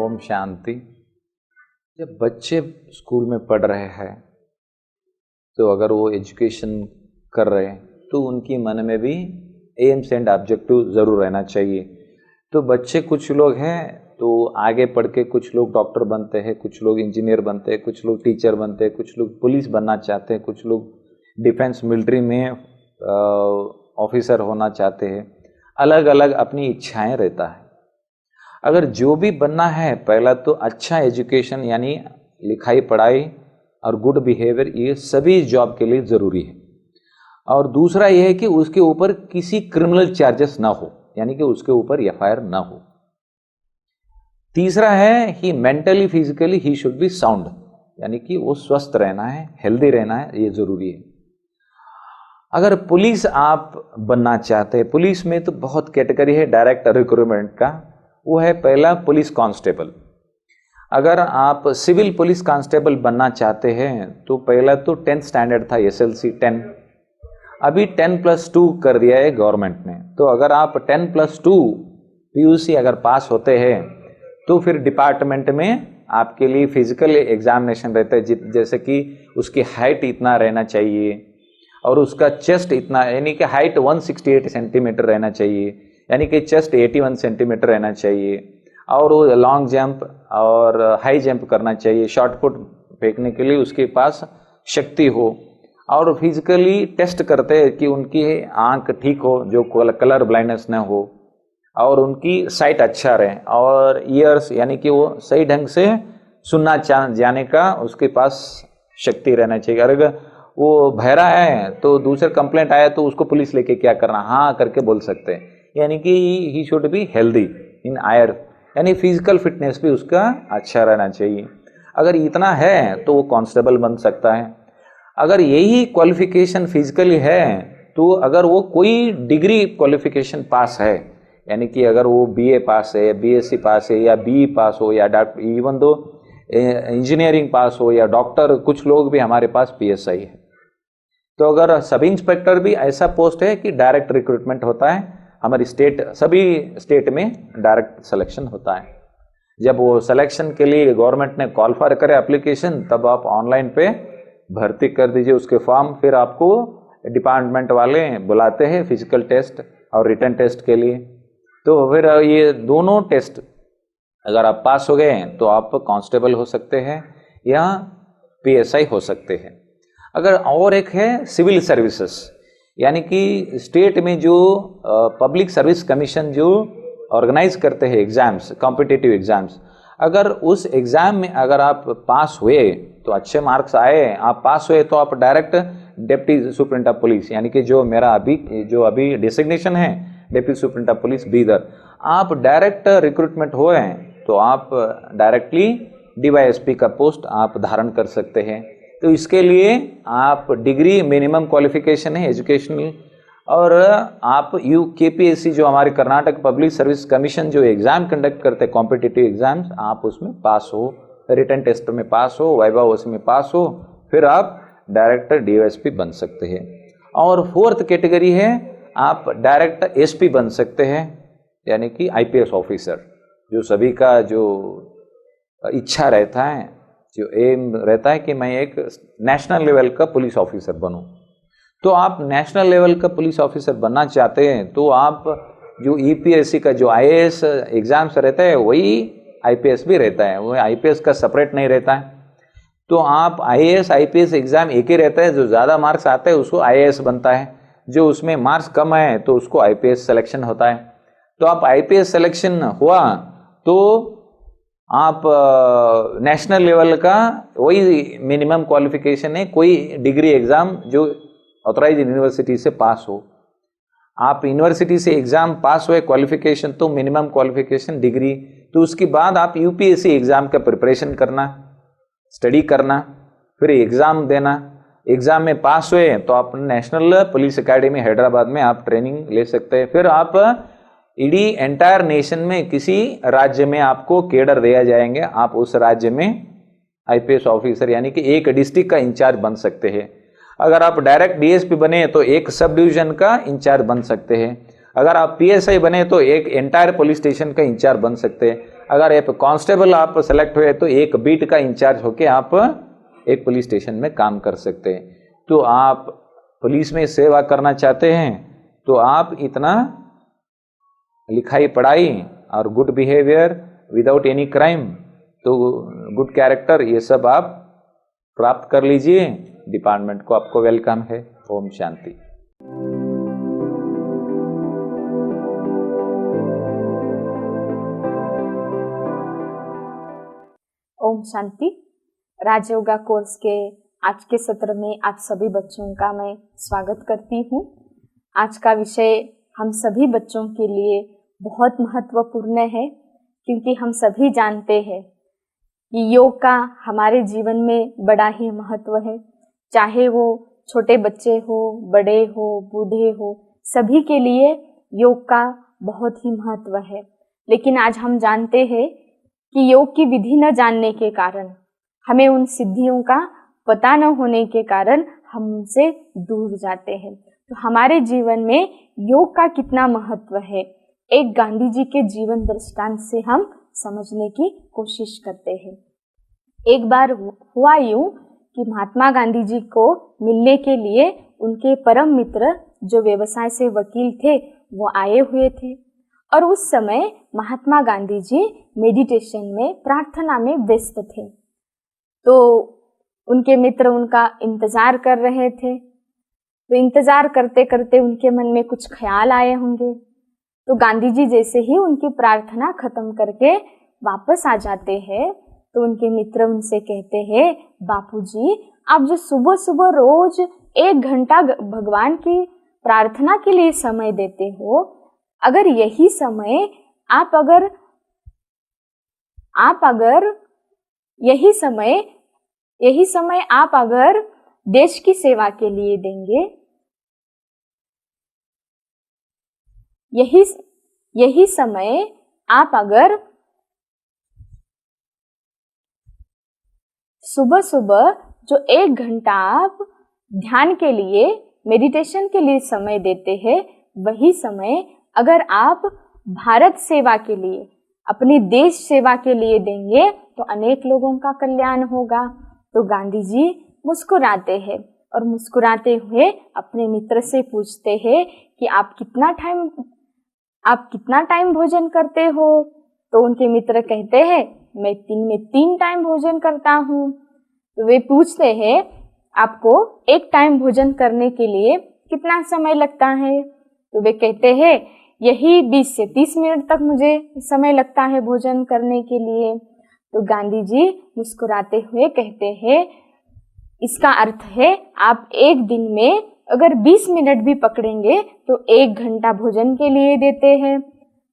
ओम शांति। जब बच्चे स्कूल में पढ़ रहे हैं तो अगर वो एजुकेशन कर रहे हैं तो उनकी मन में भी एम्स एंड ऑब्जेक्टिव ज़रूर रहना चाहिए। तो बच्चे कुछ लोग हैं तो आगे पढ़ के कुछ लोग डॉक्टर बनते हैं, कुछ लोग इंजीनियर बनते हैं, कुछ लोग टीचर बनते हैं, कुछ लोग पुलिस बनना चाहते हैं, कुछ लोग डिफेंस मिलिट्री में ऑफिसर होना चाहते हैं। अलग अलग अपनी इच्छाएं रहता है। अगर जो भी बनना है पहला तो अच्छा एजुकेशन यानी लिखाई पढ़ाई और गुड बिहेवियर, ये सभी जॉब के लिए ज़रूरी है। और दूसरा ये है कि उसके ऊपर किसी क्रिमिनल चार्जेस ना हो, यानी कि उसके ऊपर एफआईआर ना हो। तीसरा है he mentally physically he should be sound, यानी कि वो स्वस्थ रहना है, हेल्दी रहना है, ये ज़रूरी है। अगर पुलिस आप बनना चाहते हैं, पुलिस में तो बहुत कैटेगरी है डायरेक्ट रिक्रूटमेंट का, वो है पहला पुलिस कांस्टेबल। अगर आप सिविल पुलिस कांस्टेबल बनना चाहते हैं तो पहला तो 10th स्टैंडर्ड था, SLC 10, अभी 10+2 कर दिया है गवर्नमेंट ने। तो अगर आप 10+2 PUC अगर पास होते हैं तो फिर डिपार्टमेंट में आपके लिए फिजिकल एग्जामिनेशन रहता है, जैसे कि उसकी हाइट इतना रहना चाहिए और उसका चेस्ट इतना, यानी कि हाइट 168 सेंटीमीटर रहना चाहिए, यानी कि चेस्ट 81 सेंटीमीटर रहना चाहिए, और वो लॉन्ग जंप और हाई जंप करना चाहिए, शॉर्ट पुट फेंकने के लिए उसके पास शक्ति हो। और फिजिकली टेस्ट करते हैं कि उनकी आंख ठीक हो, जो कलर ब्लाइंडनेस न हो, और उनकी साइट अच्छा रहे, और ईयर्स यानी कि वो सही ढंग से सुनना जाने का उसके पास शक्ति रहना चाहिए। अगर वो बहरा है तो दूसरा कंप्लेंट आया तो उसको पुलिस लेके क्या करना, हाँ करके बोल सकते हैं, यानी कि he should be healthy in air, यानी फिजिकल फिटनेस भी उसका अच्छा रहना चाहिए। अगर इतना है तो वो कांस्टेबल बन सकता है। अगर यही क्वालिफिकेशन फिजिकली है तो अगर वो कोई डिग्री क्वालिफिकेशन पास है, यानी कि अगर वो BA पास है, BSc पास है, या BE पास हो, या इवन दो इंजीनियरिंग पास हो, या डॉक्टर, कुछ लोग भी हमारे पास PSI है। तो अगर सब इंस्पेक्टर भी ऐसा पोस्ट है कि डायरेक्ट रिक्रूटमेंट होता है, हमारी स्टेट, सभी स्टेट में डायरेक्ट सिलेक्शन होता है। जब वो सिलेक्शन के लिए गवर्नमेंट ने कॉल फॉर करे एप्लीकेशन, तब आप ऑनलाइन पे भर्ती कर दीजिए उसके फॉर्म, फिर आपको डिपार्टमेंट वाले बुलाते हैं फिजिकल टेस्ट और रिटन टेस्ट के लिए। तो फिर ये दोनों टेस्ट अगर आप पास हो गए तो आप कांस्टेबल हो सकते हैं या PSI हो सकते हैं। अगर और एक है सिविल सर्विसेज, यानी कि स्टेट में जो पब्लिक सर्विस कमीशन जो ऑर्गेनाइज करते हैं एग्जाम्स, कॉम्पिटिटिव एग्जाम्स, अगर उस एग्जाम में अगर आप पास हुए तो अच्छे मार्क्स आए, आप पास हुए तो आप direct deputy superintendent of police, यानी कि जो मेरा अभी डिसिग्नेशन है deputy superintendent of police Bidar, आप डायरेक्ट रिक्रूटमेंट हुए तो आप डायरेक्टली DYSP का पोस्ट आप धारण कर सकते हैं। तो इसके लिए आप डिग्री मिनिमम क्वालिफिकेशन है एजुकेशनल, और आप KPSC जो हमारे कर्नाटक पब्लिक सर्विस कमीशन जो एग्ज़ाम कंडक्ट करते हैं कॉम्पिटिटिव एग्जाम्स, आप उसमें पास हो, रिटन टेस्ट में पास हो, वाइवा OC में पास हो, फिर आप डायरेक्ट DYSP बन सकते हैं। और फोर्थ कैटेगरी है आप डायरेक्ट SP बन सकते हैं, यानी कि IPS ऑफिसर, जो सभी का जो इच्छा रहता है, जो एम रहता है कि मैं एक नेशनल लेवल का पुलिस ऑफिसर बनूं। तो आप नेशनल लेवल का पुलिस ऑफिसर बनना चाहते हैं तो आप जो EPSC का जो IAS एग्जाम्स रहता है वही IPS भी रहता है, वो IPS का सेपरेट नहीं रहता है। तो आप IAS IPS एग्जाम एक ही रहता है, जो ज़्यादा मार्क्स आते हैं उसको IAS बनता है, जो उसमें मार्क्स कम है तो उसको IPS सिलेक्शन होता है। तो आप IPS सिलेक्शन हुआ तो आप नेशनल लेवल का वही मिनिमम क्वालिफिकेशन है, कोई डिग्री एग्जाम जो ऑथराइज यूनिवर्सिटी से पास हो। आप यूनिवर्सिटी से एग्जाम पास हुए क्वालिफिकेशन तो मिनिमम क्वालिफिकेशन डिग्री, तो उसके बाद आप UPSC एग्जाम का प्रिपरेशन करना, स्टडी करना, फिर एग्जाम देना। एग्जाम में पास हुए तो आप नेशनल पुलिस एकेडमी हैदराबाद में आप ट्रेनिंग ले सकते हैं। फिर आप इडी एंटायर नेशन में किसी राज्य में आपको केडर दिया जाएंगे, आप उस राज्य में IPS ऑफिसर यानी कि एक डिस्ट्रिक्ट का इंचार्ज बन सकते हैं। अगर आप डायरेक्ट DSP बने तो एक सब डिवीजन का इंचार्ज बन सकते हैं। अगर आप PSI बने तो एक एंटायर पुलिस स्टेशन का इंचार्ज बन सकते हैं। अगर एक कांस्टेबल आप सेलेक्ट हुए तो एक बीट का इंचार्ज होके आप एक पुलिस स्टेशन में काम कर सकते हैं। तो आप पुलिस में सेवा करना चाहते हैं तो आप इतना लिखाई पढ़ाई और good behaviour without any crime, तो गुड कैरेक्टर, ये सब आप प्राप्त कर लीजिए। डिपार्टमेंट को आपको वेलकम है। ओम शांति। ओम शांति। राजयोगा कोर्स के आज के सत्र में आप सभी बच्चों का मैं स्वागत करती हूँ। आज का विषय हम सभी बच्चों के लिए बहुत महत्वपूर्ण है, क्योंकि हम सभी जानते हैं कि योग का हमारे जीवन में बड़ा ही महत्व है। चाहे वो छोटे बच्चे हो, बड़े हो, बूढ़े हो, सभी के लिए योग का बहुत ही महत्व है। लेकिन आज हम जानते हैं कि योग की विधि न जानने के कारण, हमें उन सिद्धियों का पता न होने के कारण हम उनसे दूर जाते हैं। तो हमारे जीवन में योग का कितना महत्व है, एक गांधी जी के जीवन दृष्टांत से हम समझने की कोशिश करते हैं। एक बार हुआ यूं कि महात्मा गांधी जी को मिलने के लिए उनके परम मित्र जो व्यवसाय से वकील थे वो आए हुए थे, और उस समय महात्मा गांधी जी मेडिटेशन में, प्रार्थना में व्यस्त थे। तो उनके मित्र उनका इंतजार कर रहे थे। तो इंतजार करते करते उनके मन में कुछ ख्याल आए होंगे। तो गांधी जी जैसे ही उनकी प्रार्थना खत्म करके वापस आ जाते हैं तो उनके मित्र उनसे कहते हैं, बापूजी आप जो सुबह सुबह रोज 1 घंटा भगवान की प्रार्थना के लिए समय देते हो, अगर यही समय आप अगर देश की सेवा के लिए देंगे, यही समय आप अगर सुबह सुबह जो 1 घंटा आप ध्यान के लिए, मेडिटेशन के लिए समय देते हैं, वही समय अगर आप भारत सेवा के लिए, अपनी देश सेवा के लिए देंगे तो अनेक लोगों का कल्याण होगा। तो गांधी जी मुस्कुराते हैं और मुस्कुराते हुए अपने मित्र से पूछते हैं कि आप कितना टाइम भोजन करते हो? तो उनके मित्र कहते हैं, मैं दिन में 3 टाइम भोजन करता हूँ। तो वे पूछते हैं, आपको 1 टाइम भोजन करने के लिए कितना समय लगता है? तो वे कहते हैं, यही 20 से 30 मिनट तक मुझे समय लगता है भोजन करने के लिए। तो गांधी जी मुस्कुराते हुए कहते हैं, इसका अर्थ है आप एक दिन में अगर 20 मिनट भी पकड़ेंगे तो 1 घंटा भोजन के लिए देते हैं।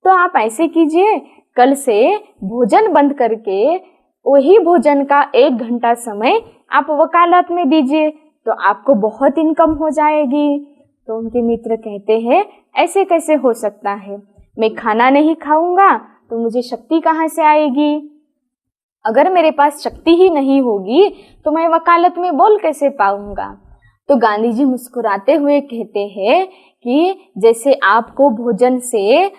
तो आप ऐसे कीजिए, कल से भोजन बंद करके वही भोजन का 1 घंटा समय आप वकालत में दीजिए, तो आपको बहुत इनकम हो जाएगी। तो उनके मित्र कहते हैं, ऐसे कैसे हो सकता है? मैं खाना नहीं खाऊंगा तो मुझे शक्ति कहाँ से आएगी? अगर मेरे पास शक्ति ही नहीं होगी तो मैं वकालत में बोल कैसे पाऊंगा? तो गांधी जी मुस्कुराते हुए कहते हैं कि जैसे आपको भोजन से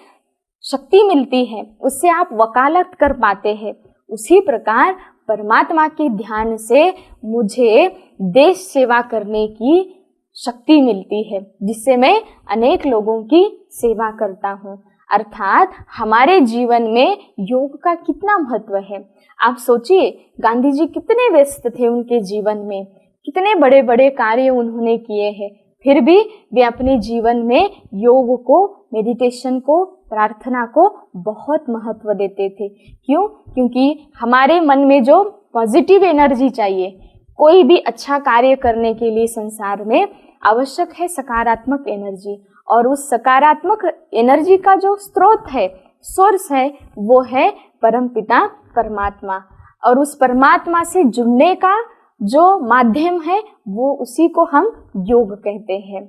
शक्ति मिलती है, उससे आप वकालत कर पाते हैं, उसी प्रकार परमात्मा के ध्यान से मुझे देश सेवा करने की शक्ति मिलती है, जिससे मैं अनेक लोगों की सेवा करता हूँ। अर्थात हमारे जीवन में योग का कितना महत्व है। आप सोचिए, गांधी जी कितने व्यस्त थे, उनके जीवन में कितने बड़े बड़े कार्य उन्होंने किए हैं, फिर भी वे अपने जीवन में योग को, मेडिटेशन को, प्रार्थना को बहुत महत्व देते थे। क्यों? क्योंकि हमारे मन में जो पॉजिटिव एनर्जी चाहिए, कोई भी अच्छा कार्य करने के लिए संसार में आवश्यक है सकारात्मक एनर्जी, और उस सकारात्मक एनर्जी का जो स्रोत है, सोर्स है, वो है परमपिता परमात्मा। और उस परमात्मा से जुड़ने का जो माध्यम है वो उसी को हम योग कहते हैं।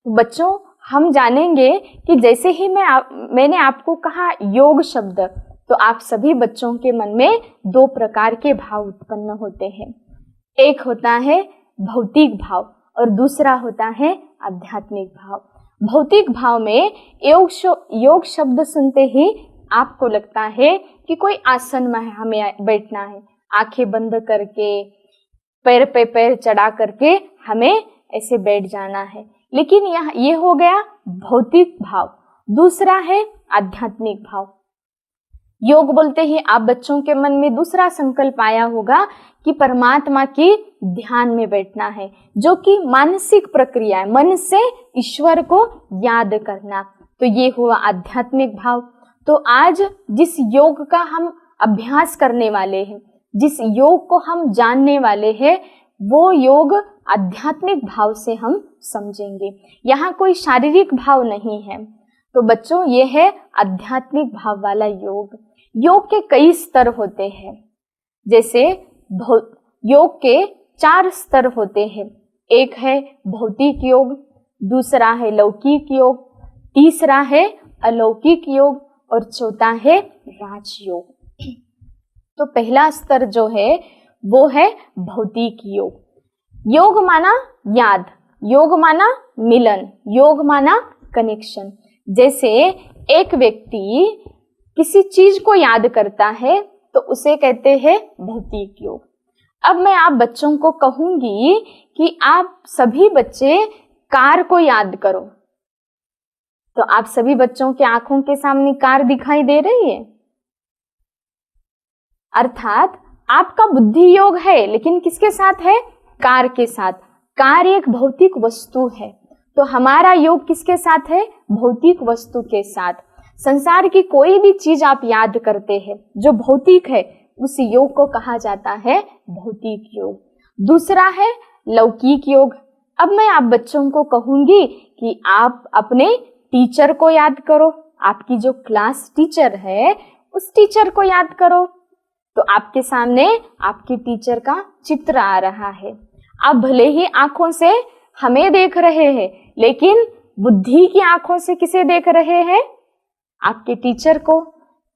बच्चों, हम जानेंगे कि जैसे ही मैंने आपको कहा योग शब्द, तो आप सभी बच्चों के मन में 2 प्रकार के भाव उत्पन्न होते हैं। एक होता है भौतिक भाव और दूसरा होता है आध्यात्मिक भाव। भौतिक भाव में योग शब्द सुनते ही आपको लगता है कि कोई आसन में हमें बैठना है, आंखें बंद करके पैर पे पैर चढ़ा करके हमें ऐसे बैठ जाना है, लेकिन ये हो गया भौतिक भाव। दूसरा है आध्यात्मिक भाव। योग बोलते ही आप बच्चों के मन में दूसरा संकल्प आया होगा कि परमात्मा की ध्यान में बैठना है, जो कि मानसिक प्रक्रिया है, मन से ईश्वर को याद करना। तो ये हुआ आध्यात्मिक भाव। तो आज जिस योग का हम अभ्यास करने वाले हैं, जिस योग को हम जानने वाले हैं, वो योग आध्यात्मिक भाव से हम समझेंगे। यहाँ कोई शारीरिक भाव नहीं है। तो बच्चों, ये है आध्यात्मिक भाव वाला योग। योग के कई स्तर होते हैं। जैसे योग के 4 स्तर होते हैं। एक है भौतिक योग, दूसरा है लौकिक योग, तीसरा है अलौकिक योग और चौथा है राजयोग। तो पहला स्तर जो है वो है भौतिक योग। योग माना याद, योग माना मिलन, योग माना कनेक्शन। जैसे एक व्यक्ति किसी चीज को याद करता है तो उसे कहते हैं भौतिक योग। अब मैं आप बच्चों को कहूंगी कि आप सभी बच्चे कार को याद करो, तो आप सभी बच्चों के आंखों के सामने कार दिखाई दे रही है। अर्थात आपका बुद्धि योग है, लेकिन किसके साथ है? कार के साथ। कार एक भौतिक वस्तु है, तो हमारा योग किसके साथ है? भौतिक वस्तु के साथ। संसार की कोई भी चीज आप याद करते हैं जो भौतिक है, उस योग को कहा जाता है भौतिक योग। दूसरा है लौकिक योग। अब मैं आप बच्चों को कहूंगी कि आप अपने टीचर को याद करो। आपकी जो क्लास टीचर है उस टीचर को याद करो। तो आपके सामने आपके टीचर का चित्र आ रहा है। आप भले ही आंखों से हमें देख रहे हैं, लेकिन बुद्धि की आंखों से किसे देख रहे हैं? आपके टीचर को।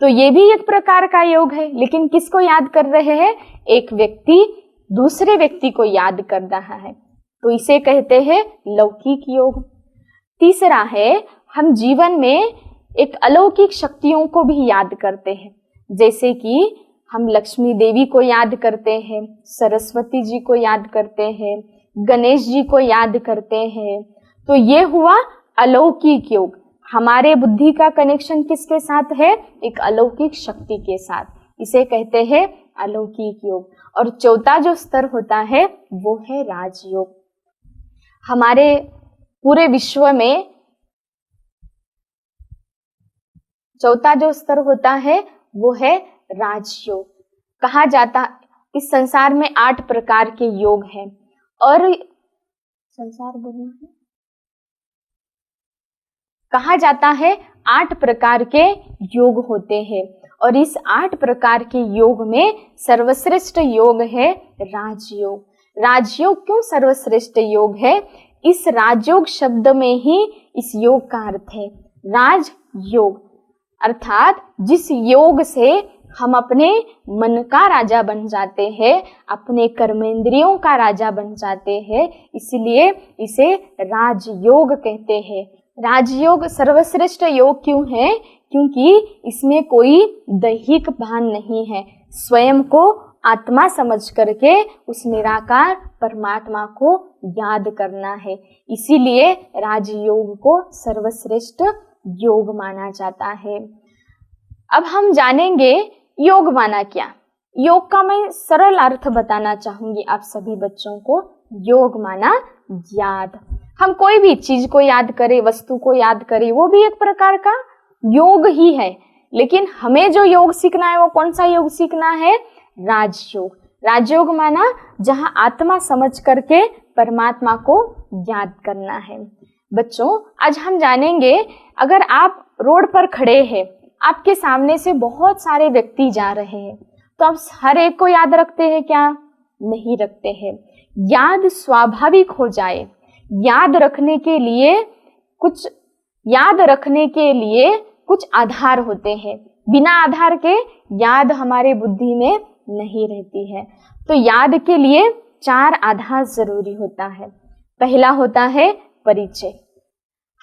तो ये भी एक प्रकार का योग है, लेकिन किसको याद कर रहे हैं? एक व्यक्ति दूसरे व्यक्ति को याद कर रहा है, तो इसे कहते हैं लौकिक योग। तीसरा है, हम जीवन में एक अलौकिक शक्तियों को भी याद करते हैं। जैसे कि हम लक्ष्मी देवी को याद करते हैं, सरस्वती जी को याद करते हैं, गणेश जी को याद करते हैं। तो ये हुआ अलौकिक योग। हमारे बुद्धि का कनेक्शन किसके साथ है? एक अलौकिक शक्ति के साथ। इसे कहते हैं अलौकिक योग। और चौथा जो स्तर होता है वो है राजयोग। हमारे पूरे विश्व में चौथा जो स्तर होता है वो है राजयोग। कहा जाता इस संसार में 8 प्रकार के योग हैं, और संसार बोलना है, कहा जाता है 8 प्रकार के योग होते हैं। और इस 8 प्रकार के योग में सर्वश्रेष्ठ योग है राजयोग। राजयोग क्यों सर्वश्रेष्ठ योग है? इस राजयोग शब्द में ही इस योग का अर्थ है राजयोग। अर्थात जिस योग से हम अपने मन का राजा बन जाते हैं, अपने कर्मेंद्रियों का राजा बन जाते हैं, इसलिए इसे राजयोग कहते हैं। राजयोग सर्वश्रेष्ठ योग क्यों है? क्योंकि इसमें कोई दैहिक भान नहीं है। स्वयं को आत्मा समझ करके उस निराकार परमात्मा को याद करना है, इसीलिए राजयोग को सर्वश्रेष्ठ योग माना जाता है। अब हम जानेंगे योग माना क्या। योग का मैं सरल अर्थ बताना चाहूंगी आप सभी बच्चों को। योग माना याद। हम कोई भी चीज को याद करें, वस्तु को याद करें, वो भी एक प्रकार का योग ही है। लेकिन हमें जो योग सीखना है वो कौन सा योग सीखना है? राजयोग। राजयोग माना जहां आत्मा समझ करके परमात्मा को याद करना है। बच्चों, आज हम जानेंगे, अगर आप रोड पर खड़े हैं, आपके सामने से बहुत सारे व्यक्ति जा रहे हैं, तो आप हर एक को याद रखते हैं क्या? नहीं रखते हैं। याद स्वाभाविक हो जाए। याद रखने के लिए कुछ आधार होते हैं। बिना आधार के याद हमारे बुद्धि में नहीं रहती है। तो याद के लिए 4 आधार जरूरी होता है। पहला होता है परिचय।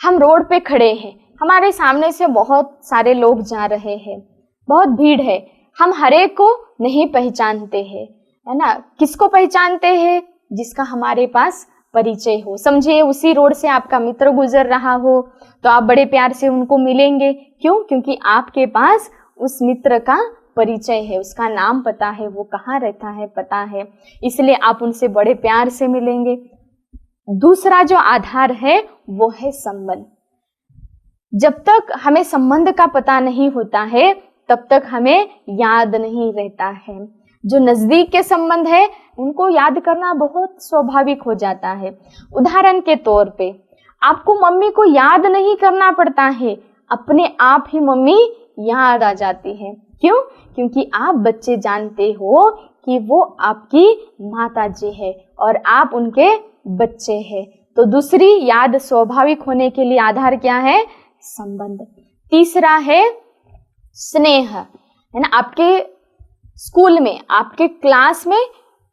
हम रोड पे खड़े हैं, हमारे सामने से बहुत सारे लोग जा रहे हैं, बहुत भीड़ है, हम हर एक को नहीं पहचानते हैं, है ना। किसको पहचानते हैं? जिसका हमारे पास परिचय हो। समझिए उसी रोड से आपका मित्र गुजर रहा हो तो आप बड़े प्यार से उनको मिलेंगे। क्यों? क्योंकि आपके पास उस मित्र का परिचय है, उसका नाम पता है, वो कहाँ रहता है पता है, इसलिए आप उनसे बड़े प्यार से मिलेंगे। दूसरा जो आधार है वो है संबंध। जब तक हमें संबंध का पता नहीं होता है तब तक हमें याद नहीं रहता है। जो नजदीक के संबंध है उनको याद करना बहुत स्वाभाविक हो जाता है। उदाहरण के तौर पे आपको मम्मी को याद नहीं करना पड़ता है, अपने आप ही मम्मी याद आ जाती है। क्यों? क्योंकि आप बच्चे जानते हो कि वो आपकी माता जी है और आप उनके बच्चे हैं। तो दूसरी याद स्वाभाविक होने के लिए आधार क्या है? संबंध। तीसरा है स्नेह, है ना। आपके स्कूल में, आपके क्लास में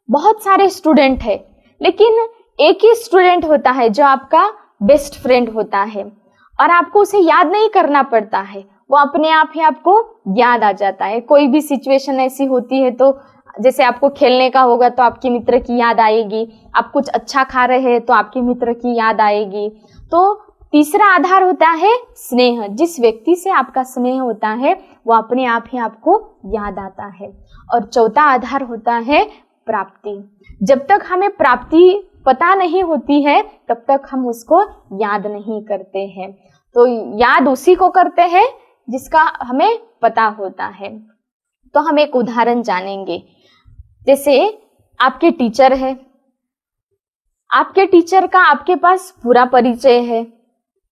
बहुत सारे स्टूडेंट है, लेकिन एक ही स्टूडेंट होता है जो आपका बेस्ट फ्रेंड होता है और आपको उसे याद नहीं करना पड़ता है, वो अपने आप ही आपको याद आ जाता है। कोई भी सिचुएशन ऐसी होती है तो जैसे आपको खेलने का होगा तो आपके मित्र की याद आएगी, आप कुछ अच्छा खा रहे हैं तो आपके मित्र की याद आएगी। तो तीसरा आधार होता है स्नेह। जिस व्यक्ति से आपका स्नेह होता है वो अपने आप ही आपको याद आता है। और चौथा आधार होता है प्राप्ति। जब तक हमें प्राप्ति पता नहीं होती है तब तक हम उसको याद नहीं करते हैं। तो याद उसी को करते हैं जिसका हमें पता होता है। तो हम एक उदाहरण जानेंगे। जैसे आपके टीचर है, आपके टीचर का आपके पास पूरा परिचय है,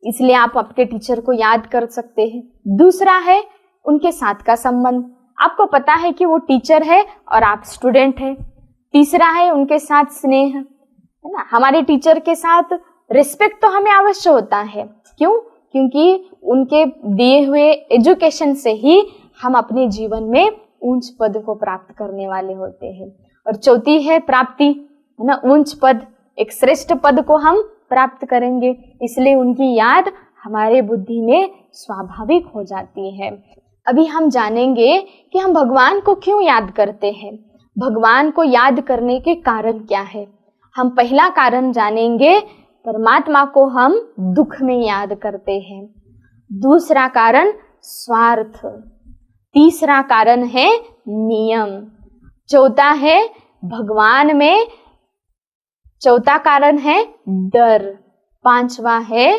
इसलिए आप आपके टीचर को याद कर सकते हैं। दूसरा है उनके साथ का संबंध, आपको पता है कि वो टीचर है और आप स्टूडेंट है। तीसरा है उनके साथ स्नेह, है ना। हमारे टीचर के साथ रिस्पेक्ट तो हमें अवश्य होता है। क्यों? क्योंकि उनके दिए हुए एजुकेशन से ही हम अपने जीवन में ऊंच पद को प्राप्त करने वाले होते हैं। और चौथी है प्राप्ति, है ना। ऊंच पद, एक श्रेष्ठ पद को हम प्राप्त करेंगे, इसलिए उनकी याद हमारे बुद्धि में स्वाभाविक हो जाती है। अभी हम जानेंगे कि हम भगवान को क्यों याद करते हैं, भगवान को याद करने के कारण क्या है। हम पहला कारण जानेंगे, परमात्मा को हम दुख में याद करते हैं। दूसरा कारण स्वार्थ, तीसरा कारण है नियम, चौथा है भगवान में, चौथा कारण है डर, पांचवा है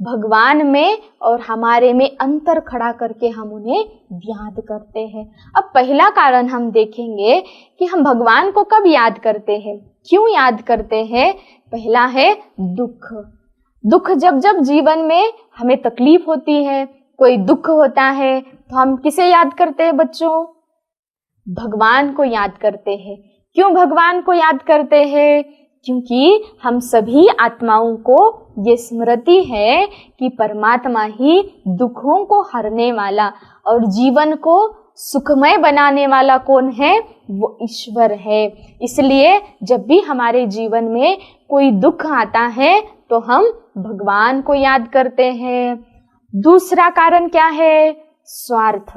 भगवान में और हमारे में अंतर खड़ा करके हम उन्हें याद करते हैं। अब पहला कारण हम देखेंगे कि हम भगवान को कब याद करते हैं, क्यों याद करते हैं। पहला है दुख। दुख जब जब जीवन में हमें तकलीफ होती है, कोई दुख होता है तो हम किसे याद करते हैं बच्चों? भगवान को याद करते हैं। क्यों भगवान को याद करते हैं? क्योंकि हम सभी आत्माओं को ये स्मृति है कि परमात्मा ही दुखों को हरने वाला और जीवन को सुखमय बनाने वाला कौन है? वो ईश्वर है। इसलिए जब भी हमारे जीवन में कोई दुख आता है तो हम भगवान को याद करते हैं। दूसरा कारण क्या है? स्वार्थ।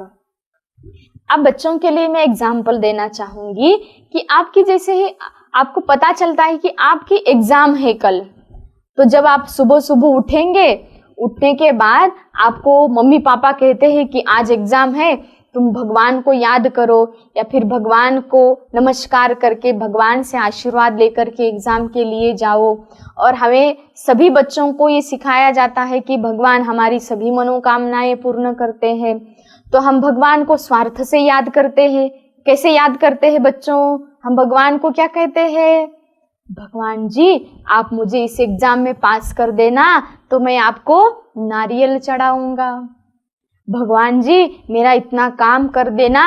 अब बच्चों के लिए मैं एग्जाम्पल देना चाहूंगी कि आपकी जैसे ही आपको पता चलता है कि आपकी एग्जाम है कल, तो जब आप सुबह सुबह उठेंगे, उठने के बाद आपको मम्मी पापा कहते हैं कि आज एग्जाम है, तुम भगवान को याद करो या फिर भगवान को नमस्कार करके भगवान से आशीर्वाद लेकर के एग्जाम के लिए जाओ। और हमें सभी बच्चों को ये सिखाया जाता है कि भगवान हमारी सभी मनोकामनाएं पूर्ण करते हैं। तो हम भगवान को स्वार्थ से याद करते हैं। कैसे याद करते हैं बच्चों? हम भगवान को क्या कहते हैं? भगवान जी आप मुझे इस एग्जाम में पास कर देना तो मैं आपको नारियल चढ़ाऊंगा। भगवान जी मेरा इतना काम कर देना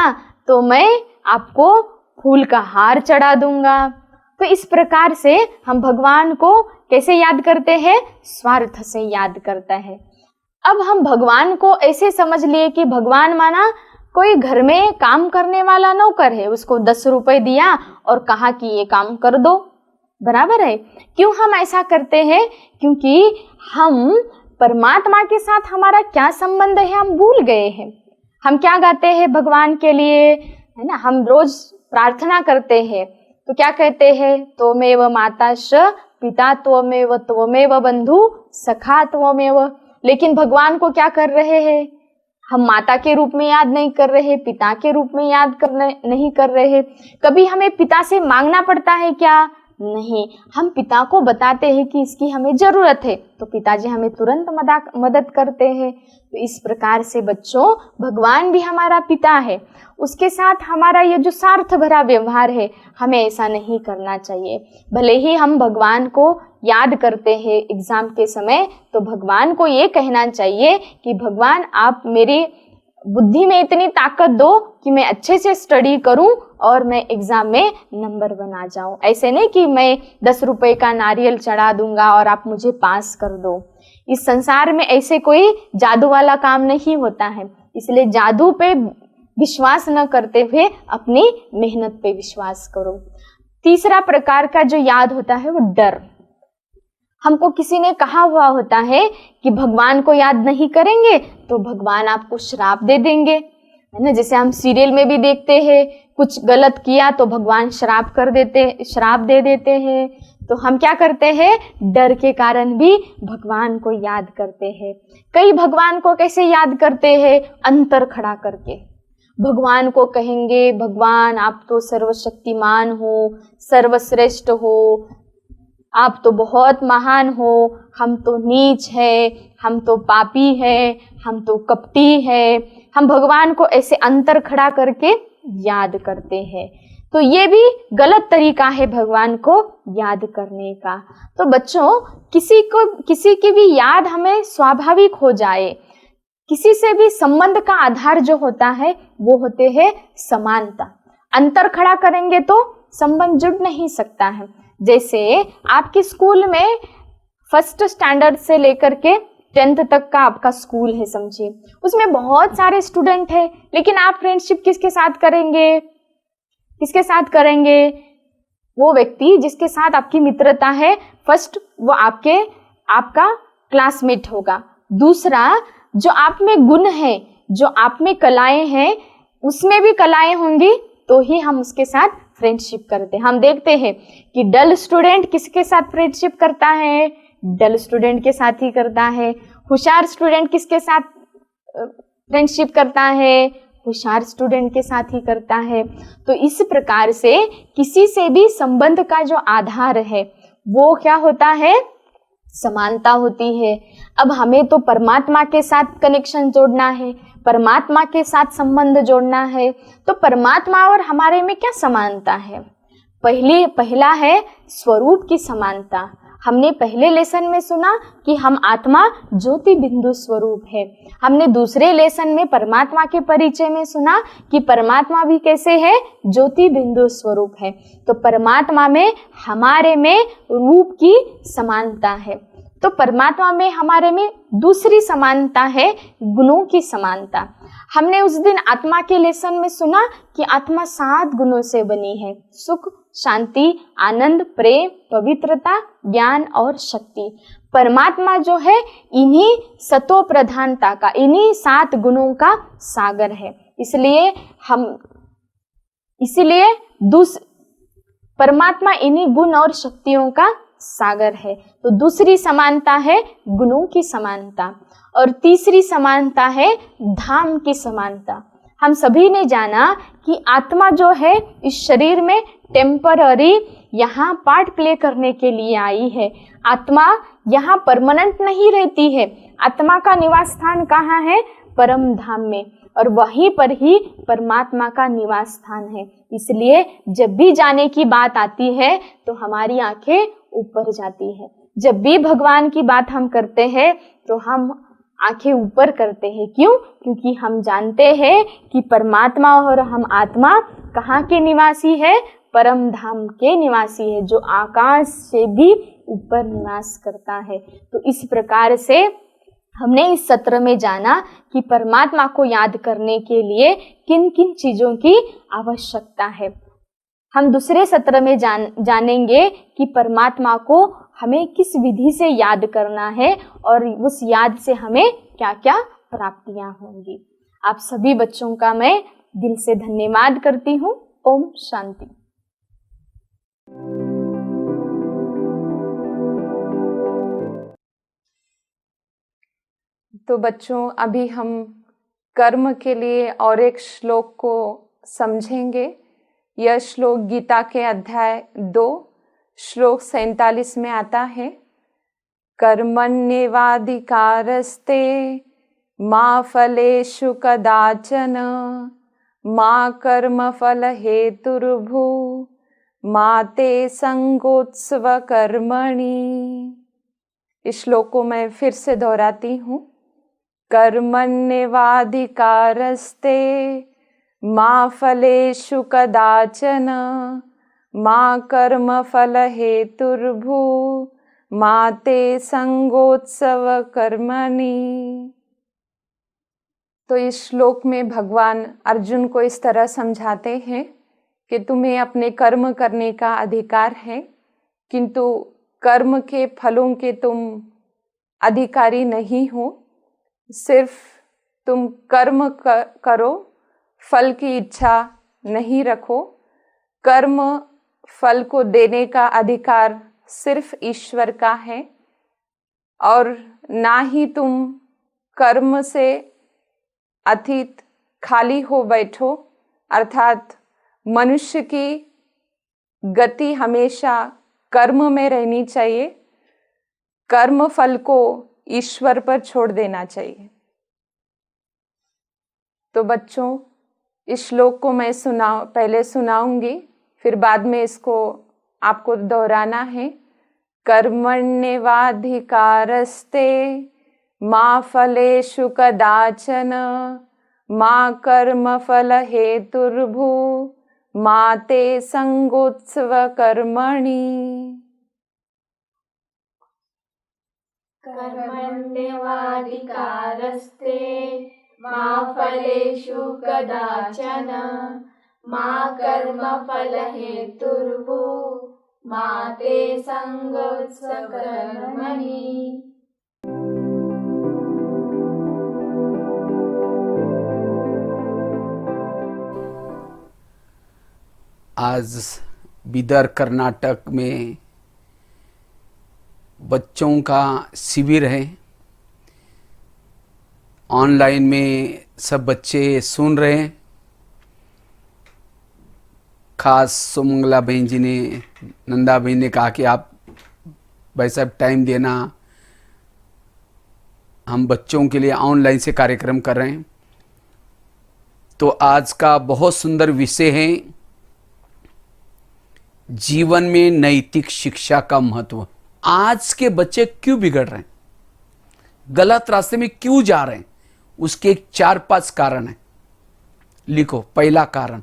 तो मैं आपको फूल का हार चढ़ा दूंगा। तो इस प्रकार से हम भगवान को कैसे याद करते हैं? स्वार्थ से याद करता है। अब हम भगवान को ऐसे समझ लिए कि भगवान माना कोई घर में काम करने वाला नौकर है, उसको 10 रुपए दिया और कहा कि ये काम कर दो, बराबर है। क्यों हम ऐसा करते हैं? क्योंकि हम परमात्मा के साथ हमारा क्या संबंध है हम भूल गए हैं। हम क्या गाते हैं भगवान के लिए, है ना, हम रोज प्रार्थना करते हैं तो क्या कहते हैं, त्वमेव माता श पिता त्वमेव बंधु सखा त्वमेव। लेकिन भगवान को क्या कर रहे हैं, हम माता के रूप में याद नहीं कर रहे, पिता के रूप में याद नहीं कर रहे। कभी हमें पिता से मांगना पड़ता है क्या? नहीं, हम पिता को बताते हैं कि इसकी हमें जरूरत है तो पिताजी हमें तुरंत मदद करते हैं। तो इस प्रकार से बच्चों, भगवान भी हमारा पिता है, उसके साथ हमारा ये जो स्वार्थ भरा व्यवहार है हमें ऐसा नहीं करना चाहिए। भले ही हम भगवान को याद करते हैं एग्जाम के समय, तो भगवान को ये कहना चाहिए कि भगवान आप मेरी बुद्धि में इतनी ताकत दो कि मैं अच्छे से स्टडी करूं और मैं एग्जाम में नंबर 1 आ जाऊं। ऐसे नहीं कि मैं 10 रुपए का नारियल चढ़ा दूंगा और आप मुझे पास कर दो। इस संसार में ऐसे कोई जादू वाला काम नहीं होता है, इसलिए जादू पे विश्वास न करते हुए अपनी मेहनत पे विश्वास करो। तीसरा प्रकार का जो याद होता है वो डर। हमको किसी ने कहा हुआ होता है कि भगवान को याद नहीं करेंगे तो भगवान आपको श्राप दे देंगे, है ना। जैसे हम सीरियल में भी देखते हैं, कुछ गलत किया तो भगवान श्राप दे देते हैं। तो हम क्या करते हैं, डर के कारण भी भगवान को याद करते हैं। कई भगवान को कैसे याद करते हैं, अंतर खड़ा करके भगवान को कहेंगे, भगवान आप तो सर्वशक्तिमान हो, सर्वश्रेष्ठ हो, आप तो बहुत महान हो, हम तो नीच है, हम तो पापी है, हम तो कपटी है। हम भगवान को ऐसे अंतर खड़ा करके याद करते हैं। तो ये भी गलत तरीका है भगवान को याद करने का। तो बच्चों, किसी की भी याद हमें स्वाभाविक हो जाए, किसी से भी संबंध का आधार जो होता है वो होते हैं समानता। अंतर खड़ा करेंगे तो संबंध जुड़ नहीं सकता है। जैसे आपके स्कूल में 1st स्टैंडर्ड से लेकर के 10th तक का आपका स्कूल है समझिए, उसमें बहुत सारे स्टूडेंट हैं, लेकिन आप फ्रेंडशिप किसके साथ करेंगे? वो व्यक्ति जिसके साथ आपकी मित्रता है, फर्स्ट वो आपका क्लासमेट होगा। दूसरा, जो आप में गुण है, जो आप में कलाएं हैं, उसमें भी कलाएं होंगी तो ही हम उसके साथ फ्रेंडशिप करते हैं। हम देखते हैं कि डल स्टूडेंट किसके साथ फ्रेंडशिप करता है, डल स्टूडेंट के साथ ही करता है। होशियार स्टूडेंट किसके साथ फ्रेंडशिप करता है, होशियार स्टूडेंट के साथ ही करता है। तो इस प्रकार से किसी से भी संबंध का जो आधार है वो क्या होता है, समानता होती है। अब हमें तो परमात्मा के साथ कनेक्शन जोड़ना है, परमात्मा के साथ संबंध जोड़ना है। तो परमात्मा और हमारे में क्या समानता है? पहला है स्वरूप की समानता। हमने पहले लेसन में सुना कि हम आत्मा ज्योति बिंदु स्वरूप है। हमने दूसरे लेसन में परमात्मा के परिचय में सुना कि परमात्मा भी कैसे है, ज्योति बिंदु स्वरूप है। तो परमात्मा में हमारे में रूप की समानता है। तो परमात्मा में हमारे में दूसरी समानता है गुणों की समानता। हमने उस दिन आत्मा के लेसन में सुना कि आत्मा 7 गुणों से बनी है, सुख, शांति, आनंद, प्रेम, पवित्रता, ज्ञान और शक्ति। परमात्मा जो है इन्हीं सतो प्रधानता का, इन्हीं 7 गुणों का सागर है। इसलिए परमात्मा इन्हीं गुण और शक्तियों का सागर है। तो दूसरी समानता है गुणों की समानता। और तीसरी समानता है धाम की समानता। हम सभी ने जाना कि आत्मा जो है इस शरीर में टेम्पररी यहाँ पार्ट प्ले करने के लिए आई है। आत्मा यहाँ परमानेंट नहीं रहती है। आत्मा का निवास स्थान कहाँ है? परम धाम में, और वहीं पर ही परमात्मा का निवास स्थान है। इसलिए जब भी जाने की बात आती है तो हमारी आंखें ऊपर जाती है। जब भी भगवान की बात हम करते हैं तो हम आंखें ऊपर करते हैं। क्यों? क्योंकि हम जानते हैं कि परमात्मा और हम आत्मा कहाँ के निवासी है? परम धाम के निवासी है, जो आकाश से भी ऊपर निवास करता है। तो इस प्रकार से हमने इस सत्र में जाना कि परमात्मा को याद करने के लिए किन किन चीजों की आवश्यकता है। हम दूसरे सत्र में जानेंगे कि परमात्मा को हमें किस विधि से याद करना है और उस याद से हमें क्या क्या प्राप्तियां होंगी। आप सभी बच्चों का मैं दिल से धन्यवाद करती हूँ। ओम शांति। तो बच्चों, अभी हम कर्म के लिए और एक श्लोक को समझेंगे। यह श्लोक गीता के अध्याय 2 श्लोक 47 में आता है। कर्मण्येवाधिकारस्ते मा फलेषु कदाचन मा कर्मफल हेतुर्भू मा ते संगोत्सव कर्मणि। इस श्लोक को मैं फिर से दोहराती हूँ। कर्मण्येवाधिकारस्ते मा फलेषु कदाचन मा कर्मफल हेतुर्भू मा ते संगोत्सव कर्मणि। तो इस श्लोक में भगवान अर्जुन को इस तरह समझाते हैं कि तुम्हें अपने कर्म करने का अधिकार है, किंतु कर्म के फलों के तुम अधिकारी नहीं हो। सिर्फ तुम कर्म करो, फल की इच्छा नहीं रखो। कर्म फल को देने का अधिकार सिर्फ ईश्वर का है, और ना ही तुम कर्म से अतीत खाली हो बैठो। अर्थात मनुष्य की गति हमेशा कर्म में रहनी चाहिए, कर्म फल को ईश्वर पर छोड़ देना चाहिए। तो बच्चों, इस श्लोक को मैं पहले सुनाऊंगी, फिर बाद में इसको आपको दोहराना है। कर्मण्येवाधिकारस्ते मा फलेषु कदाचन मा कर्मफल हेतुर्भू मा ते संगोत्सव कर्मणि। कर्मण्येवाधिकारस्ते मा फलेषु कदाचन मा कर्मफल हेतुर्भू मा ते संगोत्सव कर्मणि। आज बिदर कर्नाटक में बच्चों का शिविर है। ऑनलाइन में सब बच्चे सुन रहे हैं। खास सुमंगला बहन जी ने, नंदा बहन ने कहा कि आप भाई साहब टाइम देना, हम बच्चों के लिए ऑनलाइन से कार्यक्रम कर रहे हैं। तो आज का बहुत सुंदर विषय है, जीवन में नैतिक शिक्षा का महत्व। आज के बच्चे क्यों बिगड़ रहे हैं, गलत रास्ते में क्यों जा रहे हैं, उसके 4-5 कारण हैं। लिखो, पहला कारण,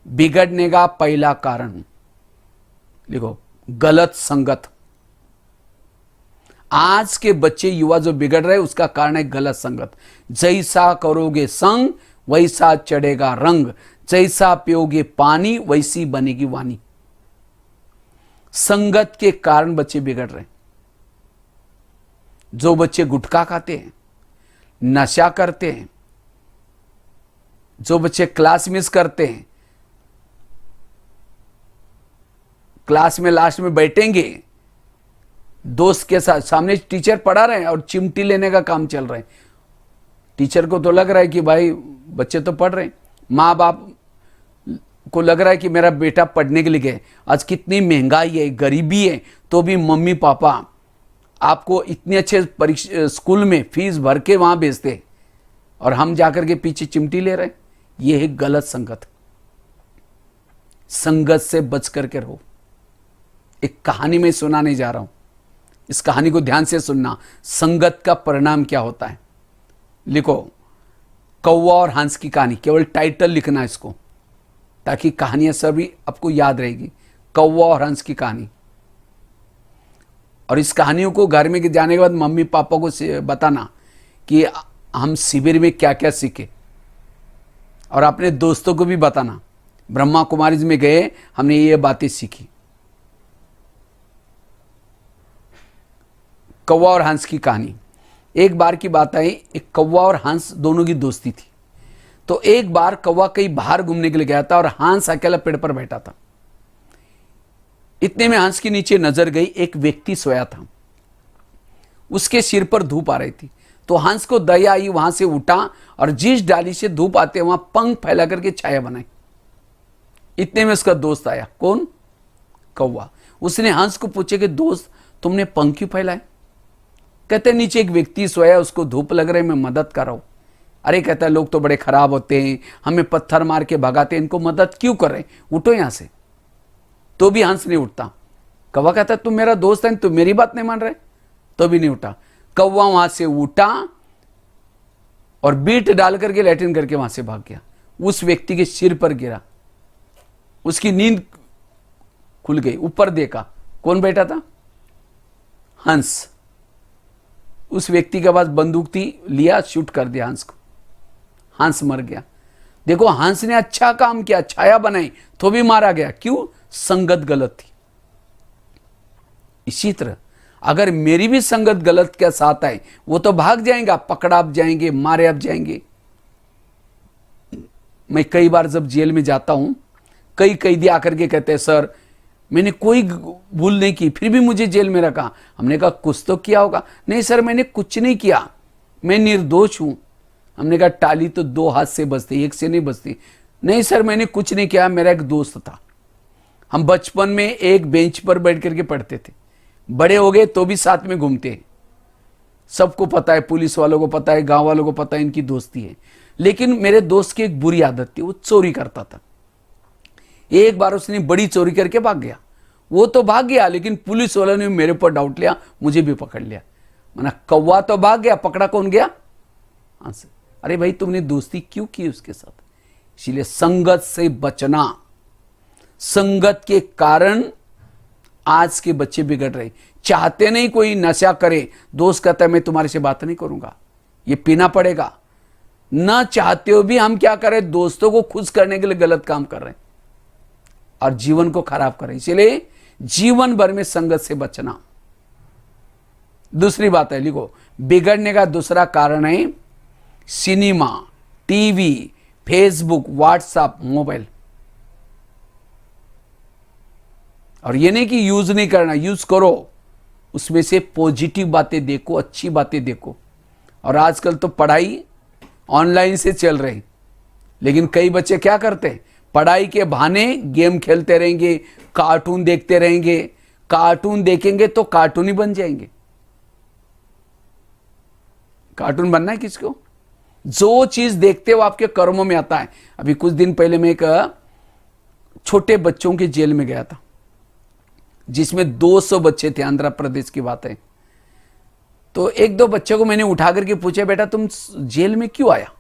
बिगड़ने का पहला कारण लिखो, गलत संगत। आज के बच्चे युवा जो बिगड़ रहे हैं उसका कारण है गलत संगत। जैसा करोगे संग वैसा चढ़ेगा रंग, जैसा पियोगे पानी वैसी बनेगी वाणी। संगत के कारण बच्चे बिगड़ रहे हैं। जो बच्चे गुटखा खाते हैं, नशा करते हैं, जो बच्चे क्लास मिस करते हैं, क्लास में लास्ट में बैठेंगे, दोस्त के साथ सामने टीचर पढ़ा रहे हैं और चिमटी लेने का काम चल रहा है। टीचर को तो लग रहा है कि भाई बच्चे तो पढ़ रहे हैं, माँ बाप को लग रहा है कि मेरा बेटा पढ़ने के लिए गए। आज कितनी महंगाई है, गरीबी है, तो भी मम्मी पापा आपको इतने अच्छे स्कूल में फीस भर के वहां भेजते, और हम जाकर के पीछे चिमटी ले रहे हैं। यह है गलत संगत। संगत से बच करके रहो। एक कहानी में सुनाने जा रहा हूं, इस कहानी को ध्यान से सुनना। संगत का परिणाम क्या होता है। लिखो, कौवा और हंस की कहानी। केवल टाइटल लिखना इसको, ताकि कहानियां सभी आपको याद रहेगी। कौवा और हंस की कहानी। और इस कहानियों को घर में जाने के बाद मम्मी पापा को बताना कि हम शिविर में क्या क्या सीखे, और अपने दोस्तों को भी बताना, ब्रह्मा कुमारी में गए हमने ये बातें सीखी। कौवा और हंस की कहानी। एक बार की बात है, एक कौवा और हंस दोनों की दोस्ती थी। तो एक बार कौवा कहीं बाहर घूमने के लिए गया था और हंस अकेला पेड़ पर बैठा था। इतने में हंस के नीचे नजर गई, एक व्यक्ति सोया था, उसके सिर पर धूप आ रही थी। तो हंस को दया आई, वहां से उठा और जिस डाली से धूप आते वहां पंख फैला करके छाया बनाई। इतने में उसका दोस्त आया। कौन? कौवा। उसने हंस को पूछे कि दोस्त तुमने पंख क्यों फैलाए? कहते नीचे एक व्यक्ति सोया, उसको धूप लग रहा है, मैं मदद कर रहा हूं। अरे कहता है लोग तो बड़े खराब होते हैं, हमें पत्थर मार के भगाते हैं, इनको मदद क्यों कर रहे हैं, उठो यहां से। तो भी हंस नहीं उठता। कौवा कहता है तुम मेरा दोस्त है, तुम मेरी बात नहीं मान रहे, तो भी नहीं उठा। कौवा वहां से उठा और बीट डाल करके लैट्रिन करके वहां से भाग गया। उस व्यक्ति के सिर पर गिरा, उसकी नींद खुल गई। ऊपर देखा, कौन बैठा था? हंस। उस व्यक्ति के पास बंदूक थी, लिया, शूट कर दिया हंस को। हंस मर गया। देखो हंस ने अच्छा काम किया, छाया बनाई, तो भी मारा गया। क्यों? संगत गलत थी। इसी तरह अगर मेरी भी संगत गलत के साथ आए, वो तो भाग जाएंगे, पकड़ा आप जाएंगे, मारे आप जाएंगे। मैं कई बार जब जेल में जाता हूं, कई कैदी आकर के कहते हैं सर मैंने कोई भूल नहीं की, फिर भी मुझे जेल में रखा। हमने कहा कुछ तो किया होगा। नहीं सर मैंने कुछ नहीं किया, मैं निर्दोष हूं। हमने कहा टाली तो 2 हाथ से बजती, 1 से नहीं बजती। नहीं सर मैंने कुछ नहीं किया, मेरा एक दोस्त था, हम बचपन में एक बेंच पर बैठ करके पढ़ते थे, बड़े हो गए तो भी साथ में घूमते हैं। सबको पता है, पुलिस वालों को पता है, गांव वालों को पता है इनकी दोस्ती है। लेकिन मेरे दोस्त की एक बुरी आदत थी, वो चोरी करता था। एक बार उसने बड़ी चोरी करके भाग गया। वो तो भाग गया, लेकिन पुलिस वालों ने मेरे ऊपर डाउट लिया, मुझे भी पकड़ लिया। माना कौवा तो भाग गया, पकड़ा कौन गया? हंस। अरे भाई तुमने दोस्ती क्यों की उसके साथ? इसीलिए संगत से बचना। संगत के कारण आज के बच्चे बिगड़ रहे, चाहते नहीं कोई नशा करे, दोस्त कहता है मैं तुम्हारे से बात नहीं करूंगा, ये पीना पड़ेगा। ना चाहते हो भी हम क्या करें, दोस्तों को खुश करने के लिए गलत काम कर रहे हैं और जीवन को खराब कर रहे हैं। इसलिए जीवन भर में संगत से बचना। दूसरी बात है, लिखो, बिगड़ने का दूसरा कारण है cinema, TV, Facebook, WhatsApp, mobile. और ये नहीं कि यूज नहीं करना, यूज करो, उसमें से पॉजिटिव बातें देखो, अच्छी बातें देखो। और आजकल तो पढ़ाई ऑनलाइन से चल रही, लेकिन कई बच्चे क्या करते हैं, पढ़ाई के बहाने गेम खेलते रहेंगे, कार्टून देखते रहेंगे। कार्टून देखेंगे तो कार्टून ही बन जाएंगे। कार्टून बनना है किसको? जो चीज देखते हो आपके कर्मों में आता है। अभी कुछ दिन पहले मैं एक छोटे बच्चों के जेल में गया था, जिसमें 200 बच्चे थे, आंध्र प्रदेश की बात है। तो 1-2 बच्चों को मैंने उठा करके पूछा, बेटा तुम जेल में क्यों आया?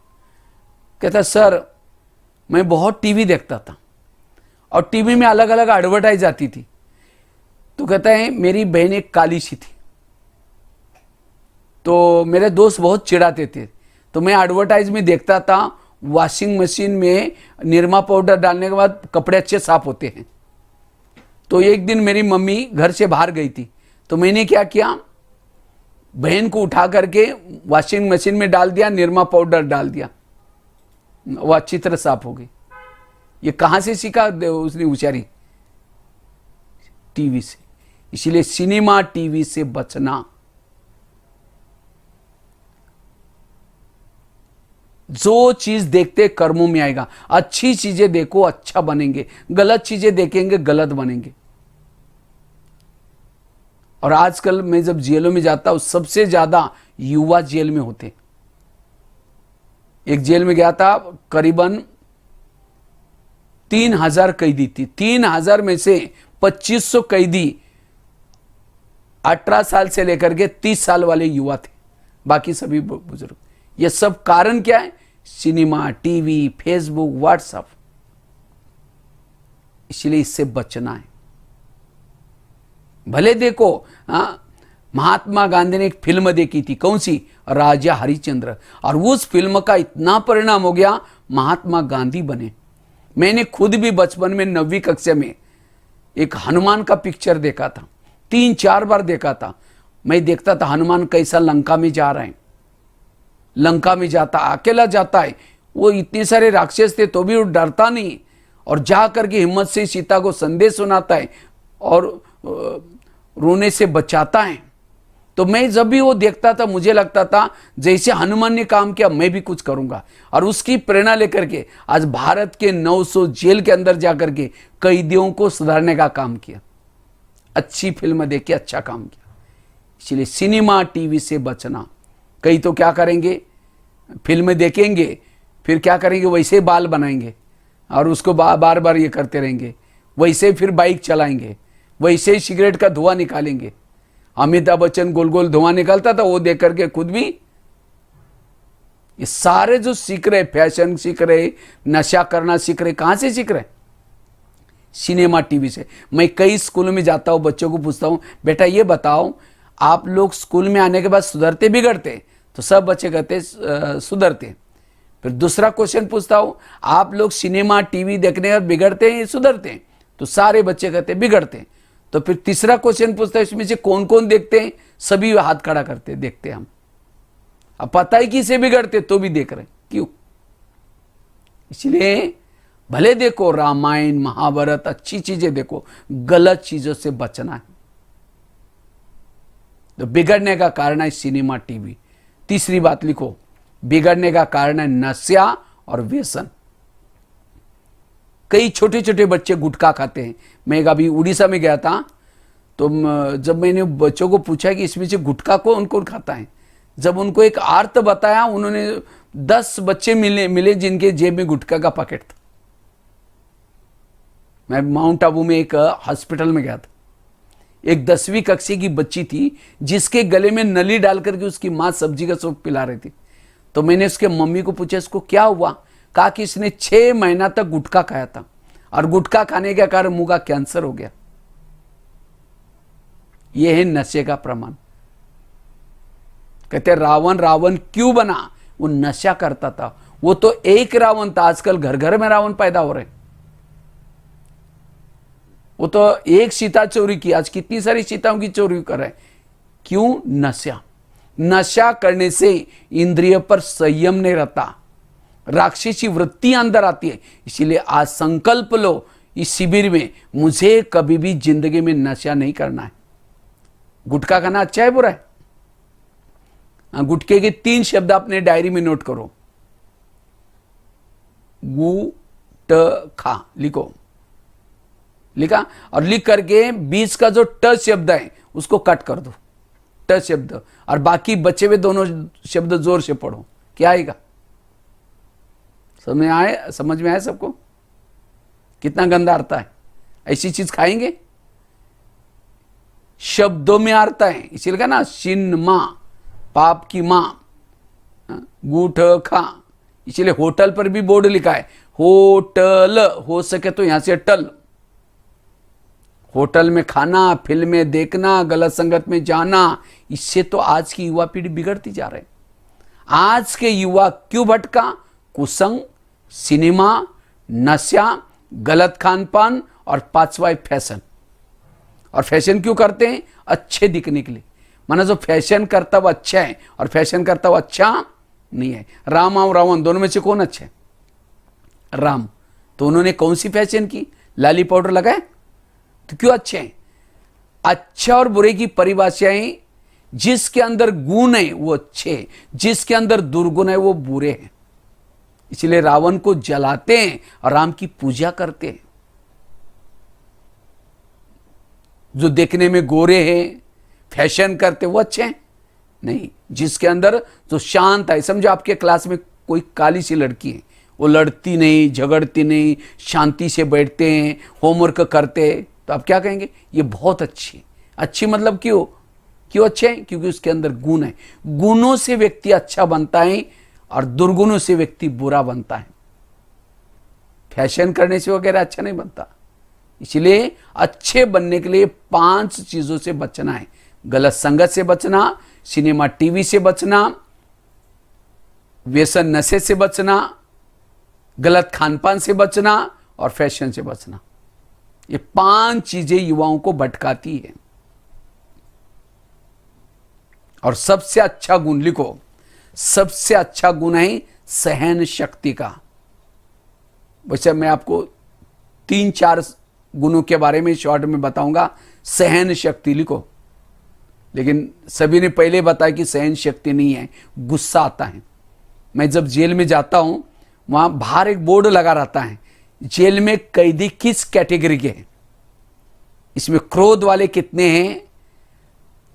कहता सर मैं बहुत टीवी देखता था और टीवी में अलग अलग एडवर्टाइज आती थी। तो कहता है मेरी बहन एक काली सी थी, तो मेरे दोस्त बहुत चिढ़ाते थे, तो मैं एडवर्टाइज में देखता था वॉशिंग मशीन में निरमा पाउडर डालने के बाद कपड़े अच्छे साफ होते हैं। तो एक दिन मेरी मम्मी घर से बाहर गई थी, तो मैंने क्या किया, बहन को उठा करके वॉशिंग मशीन में डाल दिया, निरमा पाउडर डाल दिया, वो अच्छी तरह साफ हो गई। ये कहां से सीखा उसने उचारी? टीवी से। इसलिए सिनेमा, टीवी से बचना। जो चीज देखते कर्मों में आएगा। अच्छी चीजें देखो, अच्छा बनेंगे, गलत चीजें देखेंगे, गलत बनेंगे। और आजकल मैं जब जेलों में जाता हूं, सबसे ज्यादा युवा जेल में होते। एक जेल में गया था, करीबन 3000 कैदी थी। 3000 में से 2500 कैदी 18 साल से लेकर के 30 साल वाले युवा थे, बाकी सभी बुजुर्ग। ये सब कारण क्या है? Cinema, TV, Facebook, WhatsApp. इसलिए इससे बचना है। भले देखो, महात्मा गांधी ने एक फिल्म देखी थी, कौन सी? राजा हरिश्चंद्र। और उस फिल्म का इतना परिणाम हो गया, महात्मा गांधी बने। मैंने खुद भी बचपन में 9वीं कक्षा में एक हनुमान का पिक्चर देखा था, 3-4 बार देखा था। मैं देखता था हनुमान कैसा लंका में जा रहे हैं, लंका में जाता, अकेला जाता है। वो इतने सारे राक्षस थे तो भी वो डरता नहीं, और जा करके हिम्मत से सीता को संदेश सुनाता है और रोने से बचाता है। तो मैं जब भी वो देखता था मुझे लगता था जैसे हनुमान ने काम किया मैं भी कुछ करूंगा, और उसकी प्रेरणा लेकर के आज भारत के 900 जेल के अंदर जाकर के कैदियों को सुधारने का काम किया, अच्छी फिल्म देख के अच्छा काम किया। इसलिए सिनेमा टीवी से बचना। कई तो क्या करेंगे, फिल्म देखेंगे फिर क्या करेंगे, वैसे बाल बनाएंगे और उसको बार बार ये करते रहेंगे, वैसे फिर बाइक चलाएंगे, वैसे ही सिगरेट का धुआं निकालेंगे। अमिताभ बच्चन गोल गोल धुआं निकालता था, वो देख करके खुद भी ये सारे जो सीख रहे, फैशन सीख रहे, नशा करना सीख रहे, कहां से सीख रहे? सिनेमा टीवी से। मैं कई स्कूलों में जाता हूं, बच्चों को पूछता हूं बेटा ये बताओ आप लोग स्कूल में आने के बाद सुधरते बिगड़ते? तो सब बच्चे कहते सुधरते। फिर दूसरा क्वेश्चन पूछता हूं आप लोग सिनेमा टीवी देखने और बिगड़ते हैं सुधरते हैं? तो सारे बच्चे कहते बिगड़ते हैं। तो फिर तीसरा क्वेश्चन पूछता है इसमें से कौन कौन देखते हैं? सभी हाथ खड़ा करते देखते हम। अब पता है कि इसे बिगड़ते तो भी देख रहे, क्यों? इसलिए भले देखो रामायण महाभारत, अच्छी चीजें देखो, गलत चीजों से बचना है। तो बिगड़ने का कारण है सिनेमा टीवी। तीसरी बात लिखो, बिगड़ने का कारण है नशा और व्यसन। कई छोटे छोटे बच्चे गुटखा खाते हैं। मैं अभी उड़ीसा में गया था, तो जब मैंने बच्चों को पूछा कि इसमें से गुटखा कौन कौन खाता है, जब उनको एक अर्थ बताया, उन्होंने 10 बच्चे मिले जिनके जेब में गुटखा का पैकेट था। मैं माउंट आबू में एक हॉस्पिटल में गया था, एक 10वीं कक्षा की बच्ची थी जिसके गले में नली डाल करके उसकी माँ सब्जी का सूप पिला रही थी। तो मैंने उसके मम्मी को पूछा इसको क्या हुआ? कहा कि इसने 6 महीना तक गुटखा खाया था और गुटखा खाने के कारण मुंह का कैंसर हो गया। यह है नशे का प्रमाण। कहते रावण रावण क्यों बना? वो नशा करता था। वो तो एक रावण था, आजकल घर घर में रावण पैदा हो रहे। वो तो एक सीता चोरी की, आज कितनी सारी सीताओं की चोरी कर रहे। क्यों? नशा। नशा करने से इंद्रिय पर संयम नहीं रहता, राक्षसी वृत्ति अंदर आती है। इसीलिए आज संकल्प लो इस शिविर में, मुझे कभी भी जिंदगी में नशा नहीं करना है। गुटखा खाना अच्छा है बुरा है? गुटखे के 3 शब्द अपने डायरी में नोट करो। गुटखा लिखो, लिखा? और लिख करके 20 का जो ट शब्द है उसको कट कर दो, ट शब्द, और बाकी बचे हुए दोनों शब्द जोर से पढ़ो। क्या आएगा? समझ में आया सबको? कितना गंदा आता है। ऐसी चीज खाएंगे? शब्दों में आता है, इसीलिए कहा ना शिन मां, पाप की मां, गुटखा। इसीलिए होटल पर भी बोर्ड लिखा है होटल, हो सके तो यहां से टल। होटल में खाना, फिल्में देखना, गलत संगत में जाना, इससे तो आज की युवा पीढ़ी बिगड़ती जा रही है। आज के युवा क्यों भटका? कुसंग, सिनेमा, नशा, गलत खान पान और 5वां फैशन। और फैशन क्यों करते हैं? अच्छे दिखने के लिए। माना जो फैशन करता वो अच्छा है और फैशन करता वो अच्छा नहीं है। राम और रावण दोनों में से कौन अच्छा है? राम। तो उन्होंने कौन सी फैशन की? लाली पाउडर लगाए तो क्यों अच्छे हैं? अच्छा और बुरे की परिभाषाएं, जिसके अंदर गुण है वो अच्छे, जिसके अंदर दुर्गुण है वो बुरे हैं। इसलिए रावण को जलाते हैं और राम की पूजा करते हैं। जो देखने में गोरे हैं, फैशन करते, वो अच्छे हैं नहीं। जिसके अंदर जो शांत है, समझो आपके क्लास में कोई काली सी लड़की है, वो लड़ती नहीं, झगड़ती नहीं, शांति से बैठते हैं, होमवर्क करते हैं, तो आप क्या कहेंगे? ये बहुत अच्छी। अच्छी मतलब क्यों अच्छे हैं? क्योंकि उसके अंदर गुण है। गुणों से व्यक्ति अच्छा बनता है और दुर्गुणों से व्यक्ति बुरा बनता है। फैशन करने से वगैरह अच्छा नहीं बनता। इसलिए अच्छे बनने के लिए 5 चीजों से बचना है। गलत संगत से बचना, सिनेमा टीवी से बचना, व्यसन नशे से बचना, गलत खानपान से बचना और फैशन से बचना। ये 5 चीजें युवाओं को भटकाती है। और सबसे अच्छा गुण लिखो, सबसे अच्छा गुण है सहन शक्ति का। वैसे मैं आपको 3-4 गुणों के बारे में शॉर्ट में बताऊंगा। सहन शक्ति लिखो, लेकिन सभी ने पहले बताया कि सहन शक्ति नहीं है, गुस्सा आता है। मैं जब जेल में जाता हूं, वहां बाहर एक बोर्ड लगा रहता है, जेल में कैदी किस कैटेगरी के हैं, इसमें क्रोध वाले कितने हैं,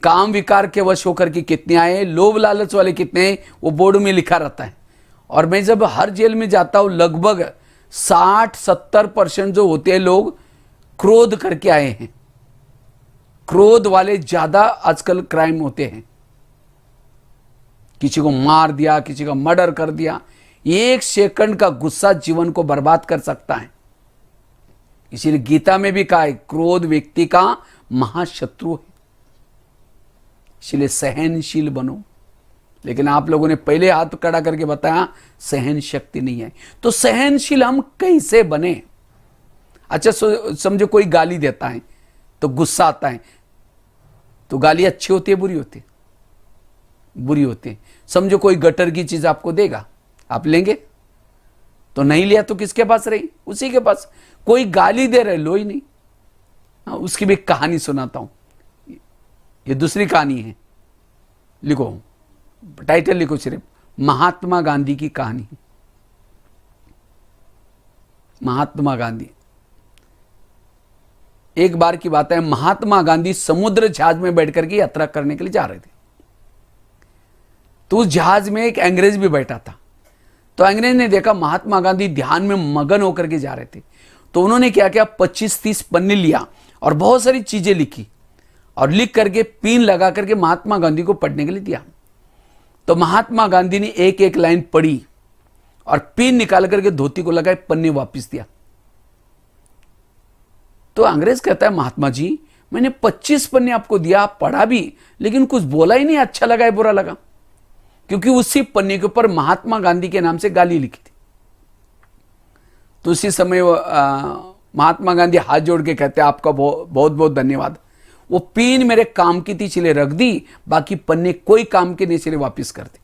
काम विकार के वश होकर के कितने आए, लोभ लालच वाले कितने हैं, वो बोर्ड में लिखा रहता है। और मैं जब हर जेल में जाता हूं, लगभग 60-70% जो होते हैं लोग क्रोध करके आए हैं। क्रोध वाले ज्यादा आजकल क्राइम होते हैं, किसी को मार दिया, किसी का मर्डर कर दिया। 1 सेकंड का गुस्सा जीवन को बर्बाद कर सकता है। इसीलिए गीता में भी कहा है, क्रोध व्यक्ति का महाशत्रु है। इसलिए सहनशील बनो। लेकिन आप लोगों ने पहले हाथ खड़ा करके बताया सहन शक्ति नहीं है। तो सहनशील हम कैसे बने? अच्छा, समझो कोई गाली देता है तो गुस्सा आता है, तो गाली अच्छी होती है बुरी होती है? बुरी होती है। समझो कोई गटर की चीज आपको देगा, आप लेंगे? तो नहीं लिया तो किसके पास रही? उसी के पास। कोई गाली दे रहे, लो ही नहीं। उसकी भी कहानी सुनाता हूं, ये दूसरी कहानी है। लिखो, टाइटल लिखो सिर्फ, महात्मा गांधी की कहानी। महात्मा गांधी, एक बार की बात है, महात्मा गांधी समुद्र जहाज में बैठकर के यात्रा करने के लिए जा रहे थे। तो उस जहाज में एक अंग्रेज भी बैठा था। तो अंग्रेज ने देखा महात्मा गांधी ध्यान में मगन होकर के जा रहे थे। तो उन्होंने क्या किया, 25-30 पन्ने लिया और बहुत सारी चीजें लिखी और लिख करके पिन लगा करके महात्मा गांधी को पढ़ने के लिए दिया। तो महात्मा गांधी ने एक एक लाइन पढ़ी और पिन निकाल करके धोती को लगाए, पन्ने वापस दिया। तो अंग्रेज कहता है, महात्मा जी मैंने 25 पन्ने आपको दिया, आप पढ़ा भी, लेकिन कुछ बोला ही नहीं, अच्छा लगा है बुरा लगा? क्योंकि उसी पन्ने के ऊपर महात्मा गांधी के नाम से गाली लिखी थी। तो उसी समय महात्मा गांधी हाथ जोड़ के कहते हैं, आपका बहुत बहुत धन्यवाद। वो पिन मेरे काम की थी इसलिए रख दी, बाकी पन्ने कोई काम के नहीं इसलिए वापिस कर दी।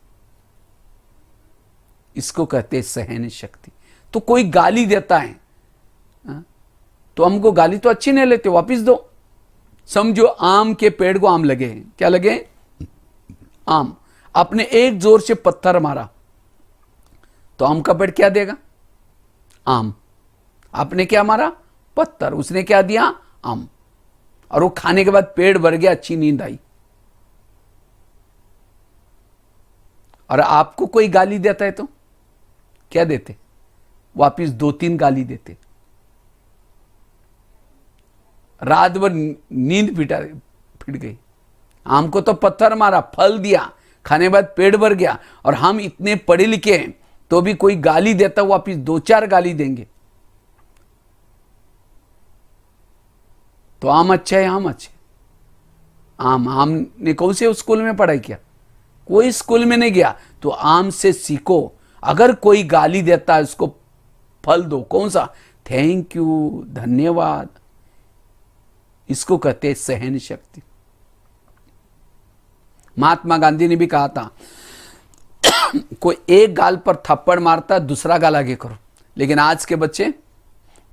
इसको कहते हैं सहन शक्ति। तो कोई गाली देता है तो हमको गाली तो अच्छी नहीं लेते, वापिस दो। समझो आम के पेड़ को आम लगे हैं, क्या लगे? आम। आपने एक जोर से पत्थर मारा तो आम का पेड़ क्या देगा? आम। आपने क्या मारा? पत्थर। उसने क्या दिया? आम। और वो खाने के बाद पेट भर गया, अच्छी नींद आई। और आपको कोई गाली देता है तो क्या देते? वापिस 2-3 गाली देते। रात भर नींद फिट गई। आम को तो पत्थर मारा, फल दिया, खाने के बाद पेट भर गया। और हम इतने पढ़े लिखे हैं तो भी कोई गाली देता, वापिस 2-4 गाली देंगे। तो आम अच्छा है, आम अच्छे। आम ने कौन से स्कूल में पढ़ाई किया? कोई स्कूल में नहीं गया। तो आम से सीखो। अगर कोई गाली देता है उसको फल दो। कौन सा? थैंक यू, धन्यवाद। इसको कहते हैं सहन शक्ति। महात्मा गांधी ने भी कहा था, कोई एक गाल पर थप्पड़ मारता, दूसरा गाल आगे करो। लेकिन आज के बच्चे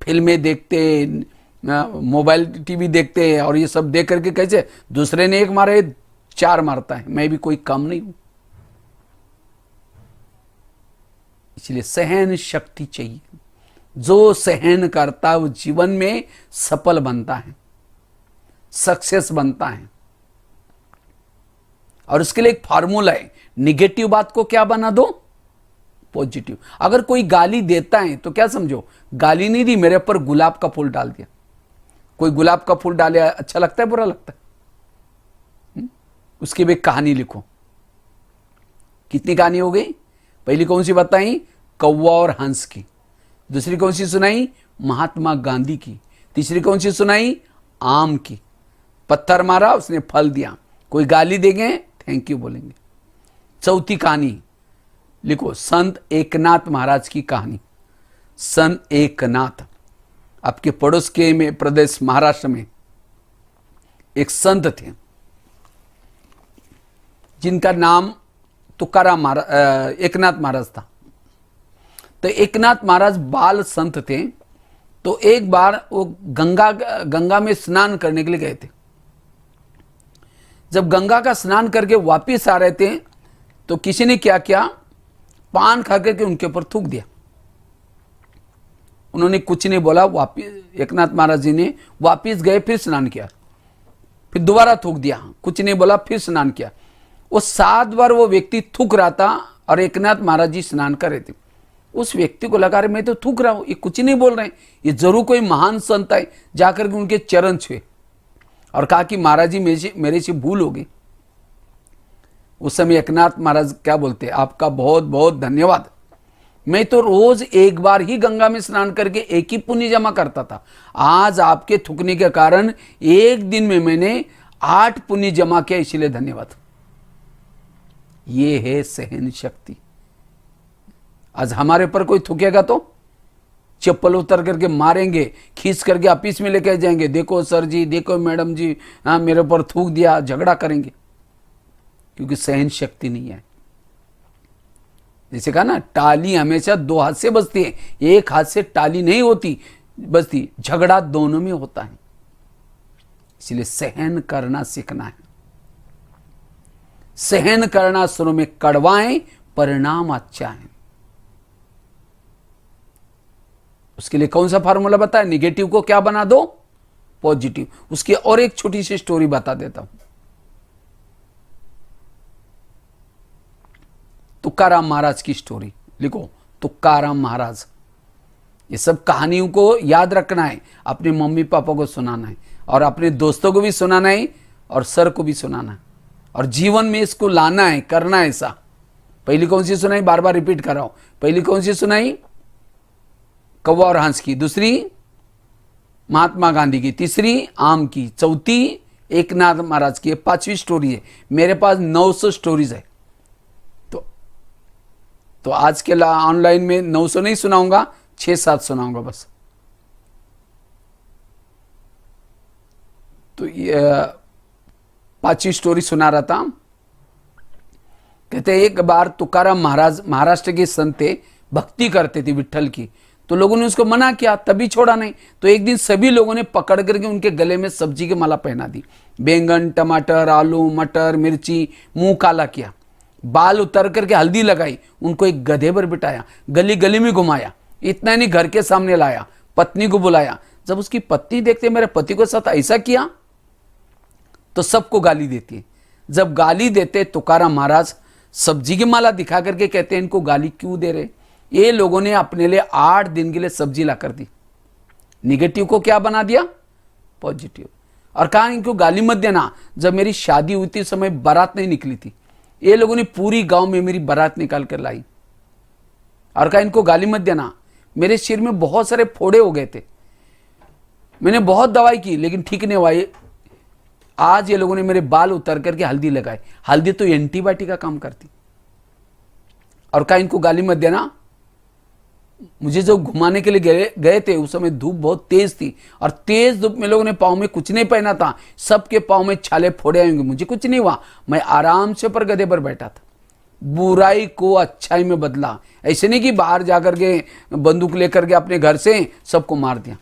फिल्में देखते, मोबाइल टीवी देखते हैं और ये सब देख करके कैसे दूसरे ने एक मारे 4 मारता है। मैं भी कोई कम नहीं हूं। इसलिए सहन शक्ति चाहिए। जो सहन करता है वो जीवन में सफल बनता है, सक्सेस बनता है। और उसके लिए एक फार्मूला है, निगेटिव बात को क्या बना दो? पॉजिटिव। अगर कोई गाली देता है तो क्या समझो, गाली नहीं दी, मेरे ऊपर गुलाब का फूल डाल दिया। कोई गुलाब का फूल डाले, अच्छा लगता है बुरा लगता है? उसकी भी कहानी लिखो। कितनी कहानी हो गई? पहली कौन सी बताई? कौवा और हंस की। दूसरी कौन सी सुनाई? महात्मा गांधी की। तीसरी कौन सी सुनाई? आम की। पत्थर मारा, उसने फल दिया। कोई गाली देंगे, थैंक यू बोलेंगे। चौथी कहानी लिखो, संत एकनाथ महाराज की कहानी। संत एकनाथ, आपके पड़ोस के में प्रदेश महाराष्ट्र में एक संत थे जिनका नाम तुकाराम महाराज, एकनाथ महाराज था। तो एकनाथ महाराज बाल संत थे। तो एक बार वो गंगा में स्नान करने के लिए गए थे। जब गंगा का स्नान करके वापिस आ रहे थे तो किसी ने क्या किया, पान खा करके उनके ऊपर थूक दिया। उन्होंने कुछ नहीं बोला, वापिस एकनाथ महाराज जी ने वापिस गए, फिर स्नान किया, फिर दोबारा थूक दिया, कुछ नहीं बोला, फिर स्नान किया। वो 7 बार वो व्यक्ति थूक रहा था और एकनाथ महाराज जी स्नान कर रहे थे। उस व्यक्ति को लगा, रहे मैं तो थूक रहा हूं, ये कुछ नहीं बोल रहे हैं, ये जरूर कोई महान संत है। जाकर के उनके चरण छुए और कहा कि महाराज जी मेरे से भूल हो गई। उस समय एकनाथ महाराज क्या बोलते, आपका बहुत बहुत धन्यवाद, मैं तो रोज एक बार ही गंगा में स्नान करके एक ही पुण्य जमा करता था, आज आपके थूकने के कारण एक दिन में मैंने 8 पुण्य जमा किया, इसलिए धन्यवाद। ये है सहन शक्ति। आज हमारे ऊपर कोई थूकेगा तो चप्पल उतर करके मारेंगे, खींच करके ऑफिस में लेके जाएंगे, देखो सर जी, देखो मैडम जी, हाँ मेरे ऊपर थूक दिया, झगड़ा करेंगे, क्योंकि सहन शक्ति नहीं है। जैसे कहा ना, टाली हमेशा 2 हाथ से बजती है, एक हाथ से टाली नहीं होती बजती, झगड़ा दोनों में होता है। इसलिए सहन करना सीखना है। सहन करना शुरू में कड़वा है, परिणाम अच्छा है। उसके लिए कौन सा फार्मूला बताया, निगेटिव को क्या बना दो, पॉजिटिव। उसकी और एक छोटी सी स्टोरी बता देता हूं। तुकाराम महाराज की स्टोरी लिखो, तुकाराम महाराज। ये सब कहानियों को याद रखना है, अपने मम्मी पापा को सुनाना है और अपने दोस्तों को भी सुनाना है और सर को भी सुनाना है और जीवन में इसको लाना है, करना है ऐसा। पहली कौन सी सुनाई, बार बार रिपीट कर रहा हूं। पहली कौन सी सुनाई, कौवा और हंस की। दूसरी महात्मा गांधी की। तीसरी आम की। चौथी एकनाथ महाराज की। 5वीं स्टोरी है। मेरे पास 900 स्टोरीज है। तो आज के ऑनलाइन में 900 नहीं सुनाऊंगा, 6-7 सुनाऊंगा बस। तो ये 5वीं स्टोरी सुना रहा था। कहते एक बार तुकाराम महाराज महाराष्ट्र के संत थे, भक्ति करते थे विट्ठल की। तो लोगों ने उसको मना किया, तभी छोड़ा नहीं। तो एक दिन सभी लोगों ने पकड़ करके उनके गले में सब्जी की माला पहना दी। बैंगन, टमाटर, आलू, मटर, मिर्ची, मुंह काला किया, बाल उतर करके हल्दी लगाई, उनको एक गधे पर बिठाया, गली गली में घुमाया, इतना नहीं घर के सामने लाया, पत्नी को बुलाया। जब उसकी पत्नी देखते मेरे पति के साथ ऐसा किया तो सबको गाली देती है। जब गाली देते तुकाराम महाराज सब्जी की माला दिखा करके कहते हैं इनको गाली क्यों दे रहे। ये लोगों ने अपने लिए 8 दिन के लिए सब्जी ला कर दी। निगेटिव को क्या बना दिया, पॉजिटिव। और कहा इनको गाली मत देना। जब मेरी शादी हुई थी समय बारात नहीं निकली थी, ये लोगों ने पूरी गांव में मेरी बारात निकाल कर लाई और कहा इनको गाली मत देना। मेरे सिर में बहुत सारे फोड़े हो गए थे, मैंने बहुत दवाई की लेकिन ठीक नहीं हुआ। आज ये लोगों ने मेरे बाल उतर करके हल्दी लगाए। हल्दी तो एंटीबायोटिक का काम करती। और कहा इनको गाली मत देना। मुझे जो घुमाने के लिए गए थे उस समय धूप बहुत तेज थी और तेज धूप में लोगों ने पाँव में कुछ नहीं पहना था, सबके पाँव में छाले फोड़े आएंगे। मुझे कुछ नहीं हुआ, मैं आराम से पर गधे पर बैठा था। बुराई को अच्छाई में बदला। ऐसे नहीं कि बाहर जाकर के बंदूक लेकर के अपने घर से सबको मार दिया।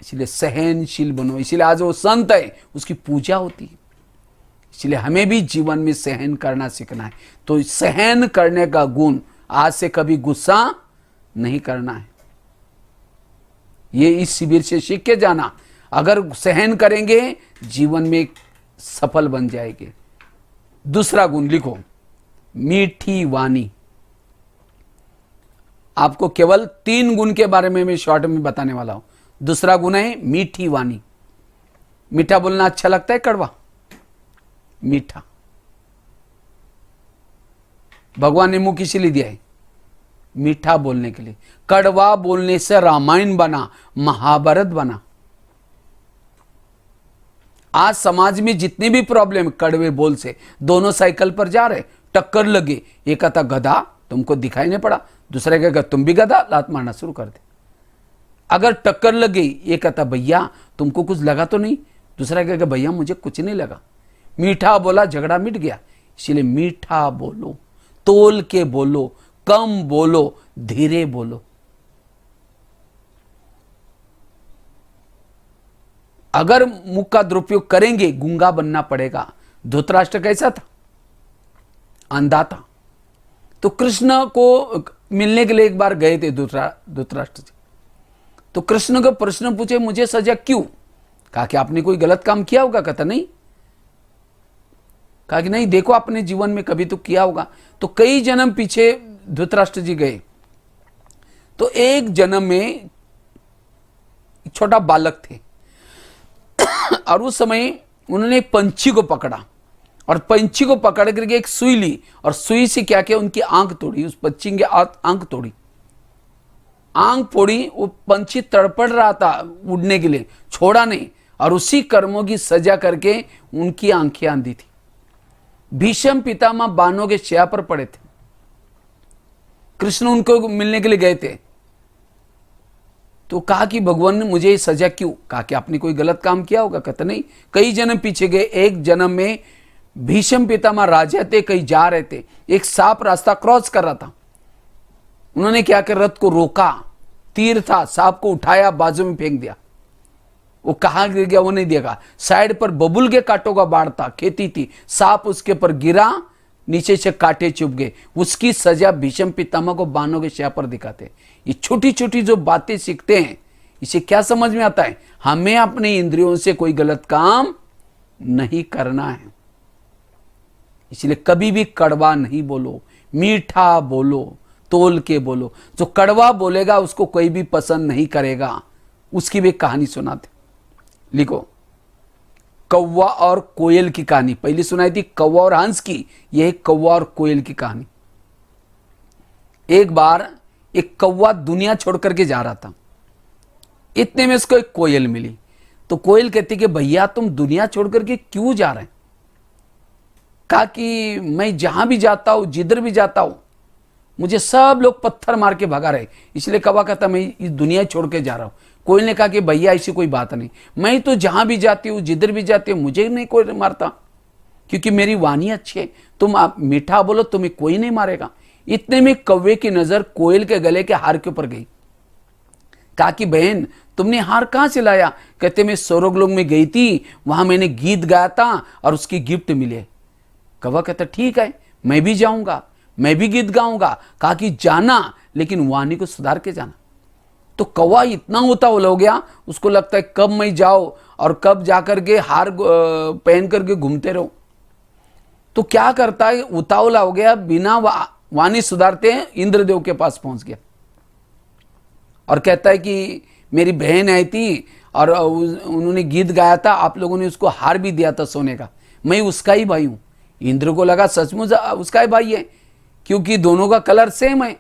इसलिए सहनशील बनो। इसलिए आज वो संत है उसकी पूजा होती है। इसलिए हमें भी जीवन में सहन करना सीखना है। तो सहन करने का गुण, आज से कभी गुस्सा नहीं करना है। ये इस शिविर से सीख के जाना। अगर सहन करेंगे जीवन में सफल बन जाएंगे। दूसरा गुण लिखो, मीठी वाणी। आपको केवल 3 गुण के बारे में मैं शॉर्ट में बताने वाला हूं। दूसरा गुण है मीठी वाणी। मीठा बोलना अच्छा लगता है, कड़वा? मीठा। भगवान ने मुंह किसी लिए दिया है? मीठा बोलने के लिए। कड़वा बोलने से रामायण बना, महाभारत बना। आज समाज में जितनी भी प्रॉब्लम कड़वे बोल से, दोनों साइकिल पर जा रहे, टक्कर लगे, एक कहता गधा, तुमको दिखाई नहीं पड़ा, दूसरा कहेगा तुम भी गधा, लात मारना शुरू कर दे। अगर टक्कर लग गई, एक कहता भैया तुमको कुछ लगा तो नहीं, दूसरा कहेगा भैया मुझे कुछ नहीं लगा। मीठा बोला, झगड़ा मिट गया। इसलिए मीठा बोलो, तोल के बोलो, कम बोलो, धीरे बोलो। अगर मुख का दुरुपयोग करेंगे गूंगा बनना पड़ेगा। धृतराष्ट्र कैसा था? अंधा था। तो कृष्ण को मिलने के लिए एक बार गए थे धृतराष्ट्र जी। तो कृष्ण को प्रश्न पूछे, मुझे सजा क्यों? कहा कि आपने कोई गलत काम किया होगा? कहता नहीं। कहा कि नहीं, देखो आपने जीवन में कभी तो किया होगा। तो कई जन्म पीछे धृतराष्ट्र जी गए। तो एक जन्म में छोटा बालक थे और उस समय उन्होंने एक पंछी को पकड़ा और पंछी को पकड़ करके एक सुई ली और सुई से क्या किया, उनकी आंख तोड़ी, उस पंछी की आंख तोड़ी। आंख फोड़ी, वो पंछी तड़पड़ रहा था उड़ने के लिए, छोड़ा नहीं, और उसी कर्मों की सजा करके उनकी आंखें आंधी थी। भीष्म पितामह बाणों के शया पर पड़े थे। कृष्ण उनको मिलने के लिए गए थे। तो कहा कि भगवान ने मुझे सजा क्यों? कहा कि आपने कोई गलत काम किया होगा? कहता नहीं। कई जन्म पीछे गए। एक जन्म में भीष्म पितामह राजा थे, कहीं जा रहे थे, एक सांप रास्ता क्रॉस कर रहा था। उन्होंने क्या कर, रथ को रोका, तीर था, सांप को उठाया, बाजू में फेंक दिया। वो कहां गिर गया वो नहीं देखा। साइड पर बबुल के कांटों का बाढ़ था, खेती थी, सांप उसके पर गिरा, नीचे से कांटे चुभ गए। उसकी सजा भीष्म पितामह को बाणों के शया पर दिखाते। ये छोटी छोटी जो बातें सीखते हैं, इसे क्या समझ में आता है? हमें अपनी इंद्रियों से कोई गलत काम नहीं करना है। इसलिए कभी भी कड़वा नहीं बोलो, मीठा बोलो, तोल के बोलो। जो कड़वा बोलेगा उसको कोई भी पसंद नहीं करेगा। उसकी भी कहानी सुनाते। लिखो, कौवा और कोयल की कहानी। पहले सुनाई थी कौवा और हंस की, यह कौवा और कोयल की कहानी। एक बार एक कौवा दुनिया छोड़ करके जा रहा था। इतने में उसको एक कोयल मिली। तो कोयल कहती कि भैया तुम दुनिया छोड़ करके क्यों जा रहे हैं? कहा कि मैं जहां भी जाता हूं, जिधर भी जाता हूं, मुझे सब लोग पत्थर मार के भगा रहे, इसलिए कौवा कहता मैं इस दुनिया छोड़ के जा रहा हूं। कोयल ने कहा कि भैया ऐसी कोई बात नहीं, मैं तो जहां भी जाती हूं, जिधर भी जाती हूं, मुझे नहीं कोई मारता, क्योंकि मेरी वाणी अच्छी है। तुम आप मीठा बोलो, तुम्हें कोई नहीं मारेगा। इतने में कौवे की नजर कोयल के गले के हार के ऊपर गई। कहा कि बहन तुमने हार कहां से लाया? कहते मैं स्वर्गलोक में गई थी, वहां मैंने गीत गाया था और उसकी गिफ्ट मिले। कौवा कहता ठीक है, मैं भी जाऊंगा, मैं भी गीत गाऊंगा। कहा कि जाना, लेकिन वाणी को सुधार के जाना। तो कौवा इतना उतावला हो गया, उसको लगता है कब मैं जाऊं और कब जाकर के हार पहन करके घूमते रहो। तो क्या करता है, उतावला हो गया, बिना वाणी सुधारते हैं इंद्रदेव के पास पहुंच गया और कहता है कि मेरी बहन आई थी और उन्होंने गीत गाया था, आप लोगों ने उसको हार भी दिया था सोने का, मैं उसका ही भाई हूं। इंद्र को लगा सचमुच उसका ही भाई है, क्योंकि दोनों का कलर सेम है।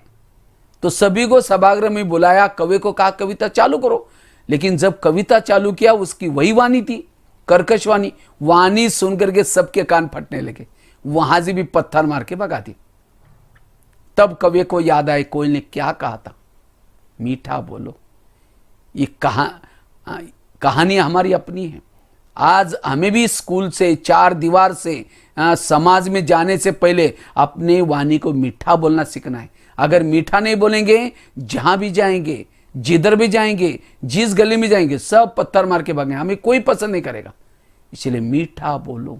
तो सभी को सभागृह में बुलाया, कवि को कहा कविता चालू करो। लेकिन जब कविता चालू किया, उसकी वही वाणी थी, कर्कश वाणी। वाणी सुन करके सबके कान फटने लगे, वहां से भी पत्थर मार के भगा दी। तब कवि को याद आए कोयल ने क्या कहा था, मीठा बोलो। ये कहानी हमारी अपनी है। आज हमें भी स्कूल से, चार दीवार से, समाज में जाने से पहले अपने वाणी को मीठा बोलना सीखना है। अगर मीठा नहीं बोलेंगे, जहां भी जाएंगे, जिधर भी जाएंगे, जिस गली में जाएंगे, सब पत्थर मार के भागेंगे, हमें कोई पसंद नहीं करेगा। इसलिए मीठा बोलो,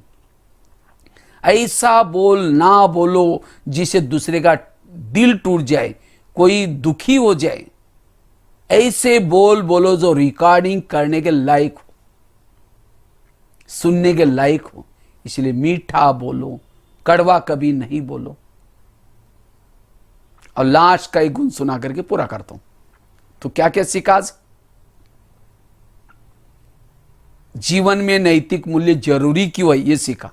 ऐसा बोल ना बोलो जिससे दूसरे का दिल टूट जाए, कोई दुखी हो जाए। ऐसे बोल बोलो जो रिकॉर्डिंग करने के लायक हो, सुनने के लायक हो। इसलिए मीठा बोलो, कड़वा कभी नहीं बोलो। और लास्ट का एक गुण सुना करके पूरा करता हूं। तो क्या क्या सीखा? जीवन में नैतिक मूल्य जरूरी क्यों है, यह सीखा।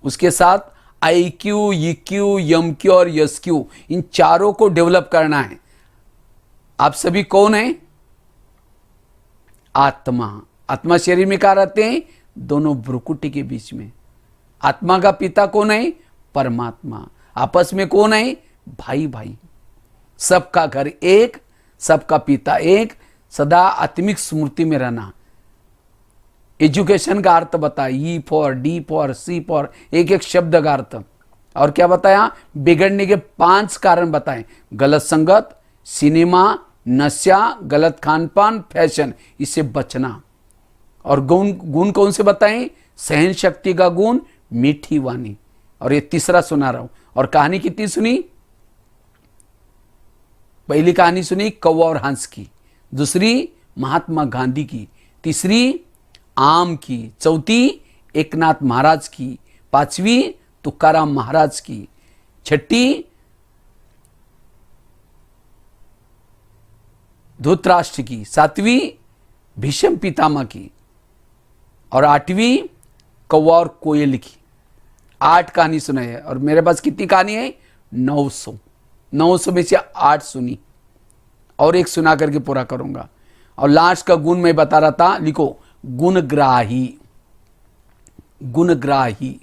उसके साथ IQ, EQ, MQ और SQ, इन चारों को डेवलप करना है। आप सभी कौन हैं? आत्मा। आत्मा शरीर में कहाँ रहते हैं? दोनों भ्रुकुटी के बीच में। आत्मा का पिता कौन है? परमात्मा। आपस में कौन है? भाई भाई। सबका घर एक, सबका पिता एक, सदा आत्मिक स्मृति में रहना। एजुकेशन का अर्थ बताया, E for, D for, C for, एक एक शब्द का अर्थ। और क्या बताया, बिगड़ने के 5 कारण बताएं, गलत संगत, सिनेमा, नशा, गलत खान पान, फैशन, इससे बचना। और गुण कौन से बताएं, सहन शक्ति का गुण, मीठी वाणी। और ये तीसरा सुना रहा हूं। और कहानी कितनी सुनी, पहली कहानी सुनी कौवा और हंस की, दूसरी महात्मा गांधी की, तीसरी आम की, चौथी एकनाथ महाराज की, पांचवी तुकाराम महाराज की, छठी धृतराष्ट्र की, सातवीं भीष्म पितामह की, और आठवीं कौवा और कोयल की। 8 कहानी सुनाई है। और मेरे पास कितनी कहानी है, 900 में से 8 सुनी, और एक सुना करके पूरा करूंगा। और लास्ट का गुण मैं बता रहा था, लिखो, गुणग्राही। गुणग्राही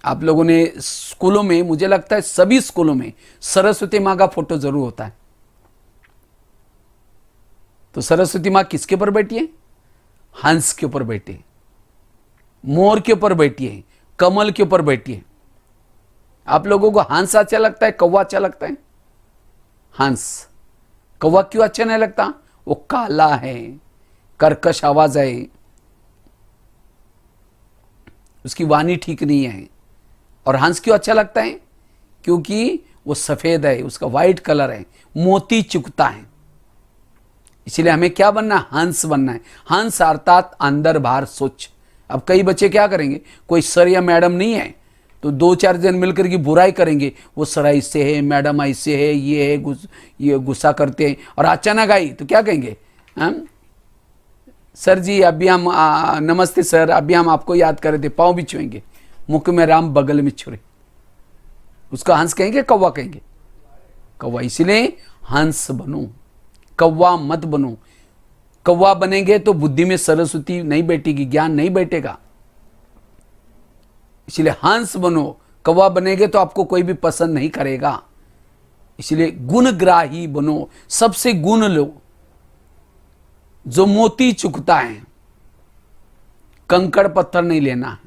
आप लोगों ने स्कूलों में, मुझे लगता है सभी स्कूलों में सरस्वती माँ का फोटो जरूर होता है। तो सरस्वती माँ किसके ऊपर बैठी है, हंस के ऊपर बैठी है, मोर के ऊपर बैठी है, कमल के ऊपर बैठी है। आप लोगों को हंस अच्छा लगता है, कौवा अच्छा लगता है? हंस। कौवा क्यों अच्छा नहीं लगता, वो काला है, कर्कश आवाज है, उसकी वाणी ठीक नहीं है। और हंस क्यों अच्छा लगता है, क्योंकि वो सफेद है, उसका वाइट कलर है, मोती चुकता है। इसलिए हमें क्या बनना, हंस बनना है। हंस अर्थात अंदर बाहर स्वच्छ। अब कई बच्चे क्या करेंगे, कोई सर या मैडम नहीं है तो 2-4 जन मिलकर की बुराई करेंगे, वो सर ऐसे है, मैडम ऐसे है, ये है, ये गुस्सा करते हैं। और अचानक आई तो क्या कहेंगे, सर जी अभी हम नमस्ते सर, अभी हम आपको याद कर रहे थे, पाँव भी छुएंगे, मुख में राम बगल में छुरे। उसका हंस कहेंगे, कौवा कहेंगे? कौवा। इसलिए हंस बनो, कौवा मत बनो। कौवा बनेंगे तो बुद्धि में सरस्वती नहीं बैठेगी, ज्ञान नहीं बैठेगा। इसलिए हंस बनो। कौवा बनेंगे तो आपको कोई भी पसंद नहीं करेगा। इसलिए गुणग्राही बनो, सबसे गुण लो। जो मोती चुकता है, कंकड़ पत्थर नहीं लेना है,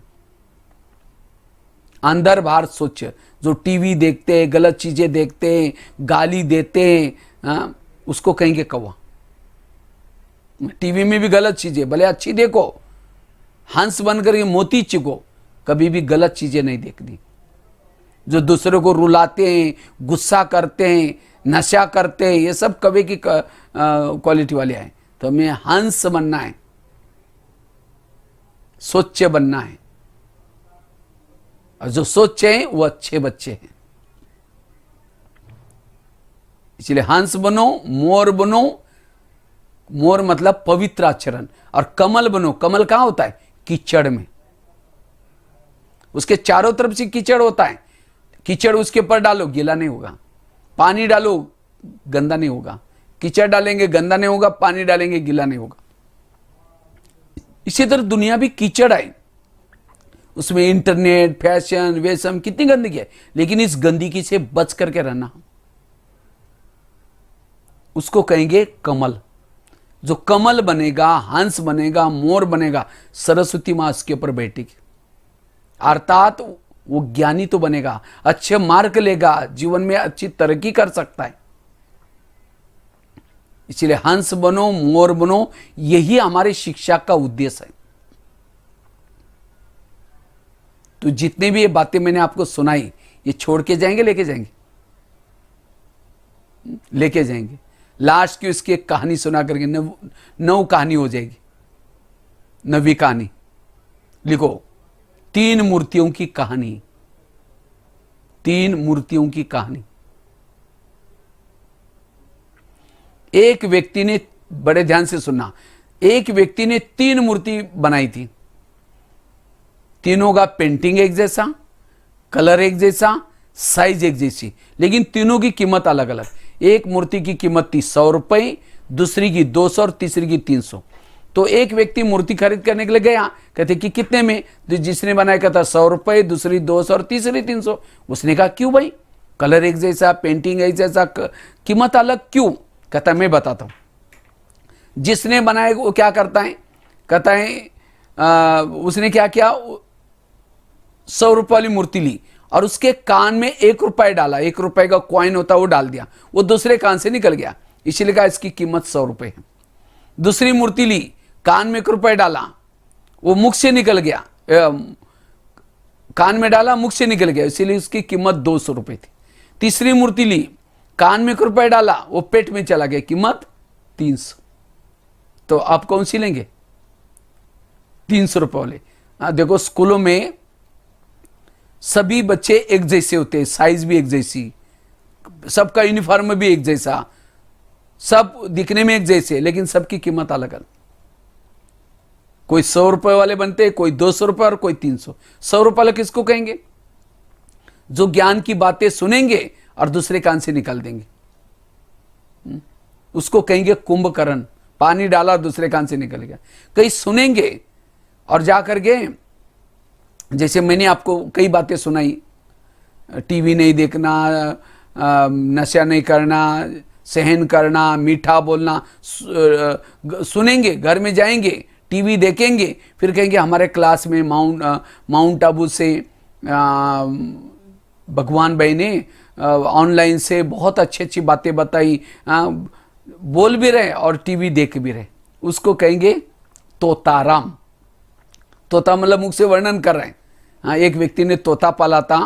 अंदर बाहर सोच। जो टीवी देखते हैं, गलत चीजें देखते हैं, गाली देते हैं, उसको कहेंगे कौवा। टीवी में भी गलत चीजें, भले अच्छी देखो, हंस बनकर के मोती चुको, कभी भी गलत चीजें नहीं देखनी। जो दूसरों को रुलाते हैं, गुस्सा करते हैं, नशा करते हैं, ये सब कभी की क्वालिटी वाले हैं। तो हमें हंस बनना है, स्वच्छ बनना है। और जो स्वच्छ हैं वो अच्छे बच्चे हैं। इसलिए हंस बनो, मोर बनो। मोर मतलब पवित्र आचरण। और कमल बनो। कमल कहां होता है, कीचड़ में। उसके चारों तरफ से कीचड़ होता है, कीचड़ उसके ऊपर डालो, गीला नहीं होगा। पानी डालो, गंदा नहीं होगा। कीचड़ डालेंगे, गंदा नहीं होगा, पानी डालेंगे, गीला नहीं होगा। इसी तरह दुनिया भी कीचड़ है, उसमें इंटरनेट, फैशन, वेसम, कितनी गंदगी है, लेकिन इस गंदगी से बच करके रहना, उसको कहेंगे कमल। जो कमल बनेगा, हंस बनेगा, मोर बनेगा, सरस्वती मां उसके ऊपर बैठेगी। अर्थात वो ज्ञानी तो बनेगा, अच्छे मार्ग लेगा, जीवन में अच्छी तरक्की कर सकता है। इसलिए हंस बनो, मोर बनो, यही हमारी शिक्षा का उद्देश्य है। तो जितने भी ये बातें मैंने आपको सुनाई, ये छोड़ के जाएंगे, लेके जाएंगे? लेके जाएंगे। लास्ट की उसकी एक कहानी सुना करके 9 कहानी हो जाएगी। 9वीं कहानी लिखो, 3 मूर्तियों की कहानी। 3 मूर्तियों की कहानी। एक व्यक्ति ने, बड़े ध्यान से सुनना, एक व्यक्ति ने 3 मूर्ति बनाई थी। तीनों का पेंटिंग एक जैसा, कलर एक जैसा, साइज एक जैसी, लेकिन तीनों की कीमत अलग अलग। एक मूर्ति की कीमत थी 100 रुपए, दूसरी की 200 और तीसरी की 300। तो एक व्यक्ति मूर्ति खरीद करने के लिए गया, कहते कि कितने में? तो जिसने बनाया कहता 100 रुपए, दूसरी 200 और तीसरी 300। उसने कहा क्यों भाई, कलर एक जैसा, पेंटिंग एक जैसा, कीमत अलग क्यों? कहता मैं बताता हूं। जिसने बनाया वो क्या करता है, कहता है उसने क्या किया, 100 रुपए वाली मूर्ति ली और उसके कान में 1 रुपए डाला, 1 रुपए का कॉइन होता वो डाल दिया, वो दूसरे कान से निकल गया, इसीलिए कहा इसकी कीमत 100 रुपए है। दूसरी मूर्ति ली, कान में 1 रुपए डाला, वो मुख से निकल गया, कान में डाला मुख से निकल गया, इसीलिए उसकी कीमत 200 रुपए थी। तीसरी मूर्ति ली, कान में 1 रुपए डाला, वो पेट में चला गया, कीमत 300। तो आप कौन सी लेंगे? 300 रुपए वाले। देखो स्कूलों में सभी बच्चे एक जैसे होते हैं, साइज भी एक जैसी, सबका यूनिफॉर्म भी एक जैसा, सब दिखने में एक जैसे, लेकिन सबकी कीमत अलग अलग। कोई 100 रुपए वाले बनते हैं, कोई 200 रुपए और कोई 300। 100 रुपए वाले किसको कहेंगे? जो ज्ञान की बातें सुनेंगे और दूसरे कान से निकाल देंगे, उसको कहेंगे कुंभकर्ण। पानी डाला दूसरे कान से निकल गया। कई सुनेंगे और जाकर के, जैसे मैंने आपको कई बातें सुनाई, टीवी नहीं देखना, नशा नहीं करना, सहन करना, मीठा बोलना, सुनेंगे, घर में जाएंगे, टीवी देखेंगे, फिर कहेंगे हमारे क्लास में माउंट आबू से भगवान भाई ने ऑनलाइन से बहुत अच्छी अच्छी बातें बताई, बोल भी रहे और टीवी देख भी रहे। उसको कहेंगे तोताराम। तोता मतलब मुख से वर्णन कर रहे हैं। हाँ, एक व्यक्ति ने तोता पाला था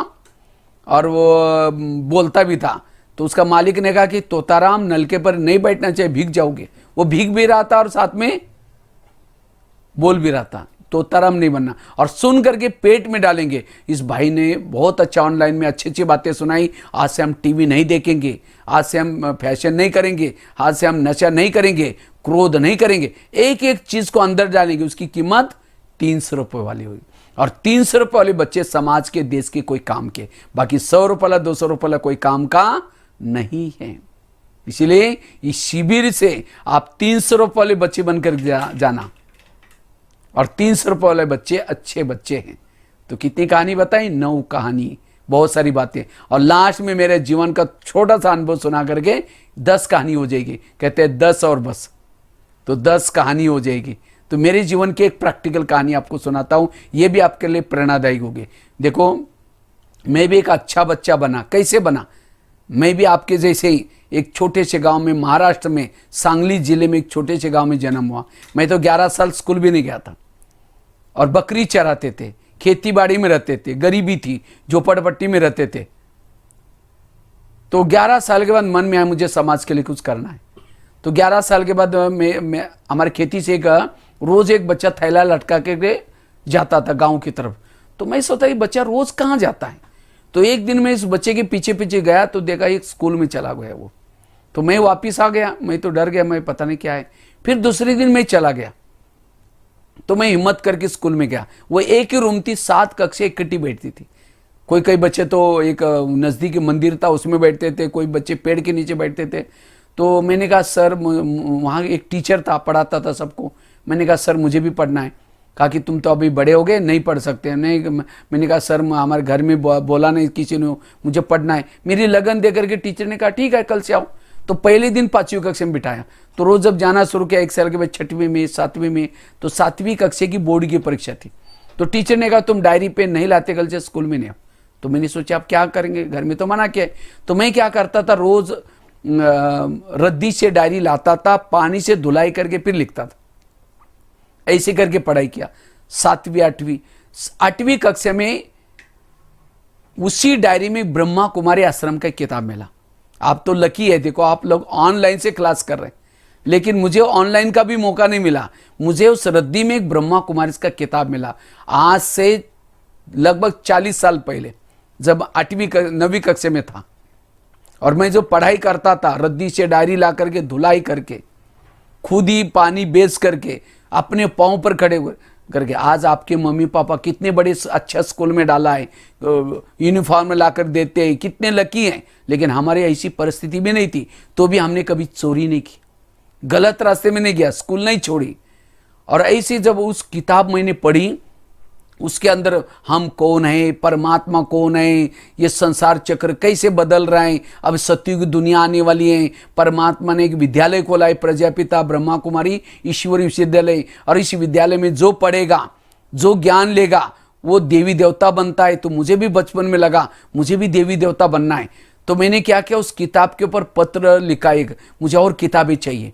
और वो बोलता भी था, तो उसका मालिक ने कहा कि तोताराम नलके पर नहीं बैठना चाहिए, भीग जाओगे। वो भीग भी रहा था और साथ में बोल भी रहा था। तोताराम नहीं बनना। और सुन करके पेट में डालेंगे। इस भाई ने बहुत अच्छा ऑनलाइन में अच्छी अच्छी बातें सुनाई, आज से हम टीवी नहीं देखेंगे, आज से हम फैशन नहीं करेंगे, आज से हम नशा नहीं करेंगे, क्रोध नहीं करेंगे। एक एक चीज को अंदर डालेंगे, उसकी कीमत 300 रुपए वाली होगी। और 300 रुपए वाले बच्चे समाज के, देश के कोई काम के, बाकी 100 रुपए वाला 200 रुपए वाला कोई काम का नहीं है। इसीलिए इस शिविर से आप 300 रुपए वाले बच्चे बनकर जाना। और 300 रुपए वाले बच्चे अच्छे बच्चे हैं। तो कितनी कहानी बताई? 9 कहानी, बहुत सारी बातें। और लास्ट में मेरे जीवन का छोटा सा अनुभव सुना करके 10 कहानी हो जाएगी। कहते हैं 10 और बस, तो 10 कहानी हो जाएगी। तो मेरे जीवन की एक प्रैक्टिकल कहानी आपको सुनाता हूं, ये भी आपके लिए प्रेरणादायी होगी। देखो, मैं भी एक अच्छा बच्चा बना। कैसे बना? मैं भी आपके जैसे ही एक छोटे से गांव में, महाराष्ट्र में सांगली जिले में एक छोटे से गांव में जन्म हुआ। मैं तो 11 साल स्कूल भी नहीं गया था और बकरी चराते थे, खेती बाड़ी में रहते थे, गरीबी थी, झोपड़पट्टी में रहते थे। तो 11 साल के बाद मन में आया मुझे समाज के लिए कुछ करना है। तो 11 साल के बाद मैं हमारे खेती से रोज एक बच्चा थैला लटका के जाता था गांव की तरफ। तो मैं सोचा ये बच्चा रोज कहाँ जाता है। तो एक दिन मैं इस बच्चे के पीछे पीछे गया तो देखा एक स्कूल में चला गया वो। तो मैं वापिस आ गया, मैं तो डर गया, मैं पता नहीं क्या है। फिर दूसरे दिन मैं चला गया, तो मैं हिम्मत करके स्कूल में गया। वो एक ही रूम थी, 7 कक्षे इकट्ठी बैठती थी। कई बच्चे तो एक नज़दीकी मंदिर था उसमें बैठते थे, कोई बच्चे पेड़ के नीचे बैठते थे। तो मैंने कहा सर, वहाँ एक टीचर था, पढ़ाता था सबको। मैंने कहा सर मुझे भी पढ़ना है। कहा कि तुम तो अभी बड़े हो गए, नहीं पढ़ सकते। नहीं, मैंने कहा सर हमारे घर में बोला नहीं किसी ने, मुझे पढ़ना है। मेरी लगन दे करके टीचर ने कहा ठीक है कल से आओ। तो पहले दिन 5वीं कक्षा में बिठाया। तो रोज जब जाना शुरू किया, 1 साल के बाद 6वीं में, 7वीं में, तो 7वीं कक्षा की बोर्ड की परीक्षा थी। तो टीचर ने कहा तुम डायरी पेन नहीं लाते, कल से स्कूल में नहीं आओ। तो मैंने सोचा आप क्या करेंगे, घर में तो मना किया। तो मैं क्या करता था, रोज रद्दी से डायरी लाता था, पानी से धुलाई करके फिर लिखता था। ऐसे करके पढ़ाई किया। 7वीं 8वीं कक्षा में उसी डायरी में ब्रह्मा कुमारी आश्रम का किताब मिला। आप तो लकी है, देखो आप लोग ऑनलाइन से क्लास कर रहे हैं, लेकिन मुझे ऑनलाइन का भी मौका नहीं मिला। मुझे उस रद्दी में एक ब्रह्मा कुमारी का किताब मिला। आज से लगभग 40 साल पहले, जब 9वीं कक्षा में था। और मैं जो पढ़ाई करता था, रद्दी से डायरी ला करके, धुलाई करके, खुद ही पानी बेच करके, अपने पाँव पर खड़े करके, आज आपके मम्मी पापा कितने बड़े अच्छा स्कूल में डाला है, यूनिफॉर्म ला कर देते हैं, कितने लकी हैं। लेकिन हमारे ऐसी परिस्थिति भी नहीं थी, तो भी हमने कभी चोरी नहीं की, गलत रास्ते में नहीं गया, स्कूल नहीं छोड़ी। और ऐसी जब उस किताब मैंने पढ़ी उसके अंदर हम कौन है, परमात्मा कौन है, ये संसार चक्र कैसे बदल रहा है, अब सत्युग दुनिया आने वाली है। परमात्मा ने एक विद्यालय खोला है, प्रजापिता ब्रह्मा कुमारी ईश्वरी विश्वविद्यालय, और इस विद्यालय में जो पढ़ेगा, जो ज्ञान लेगा, वो देवी देवता बनता है। तो मुझे भी बचपन में लगा मुझे भी देवी देवता बनना है। तो मैंने क्या किया, उस किताब के ऊपर पत्र लिखा, एक मुझे और किताबें चाहिए।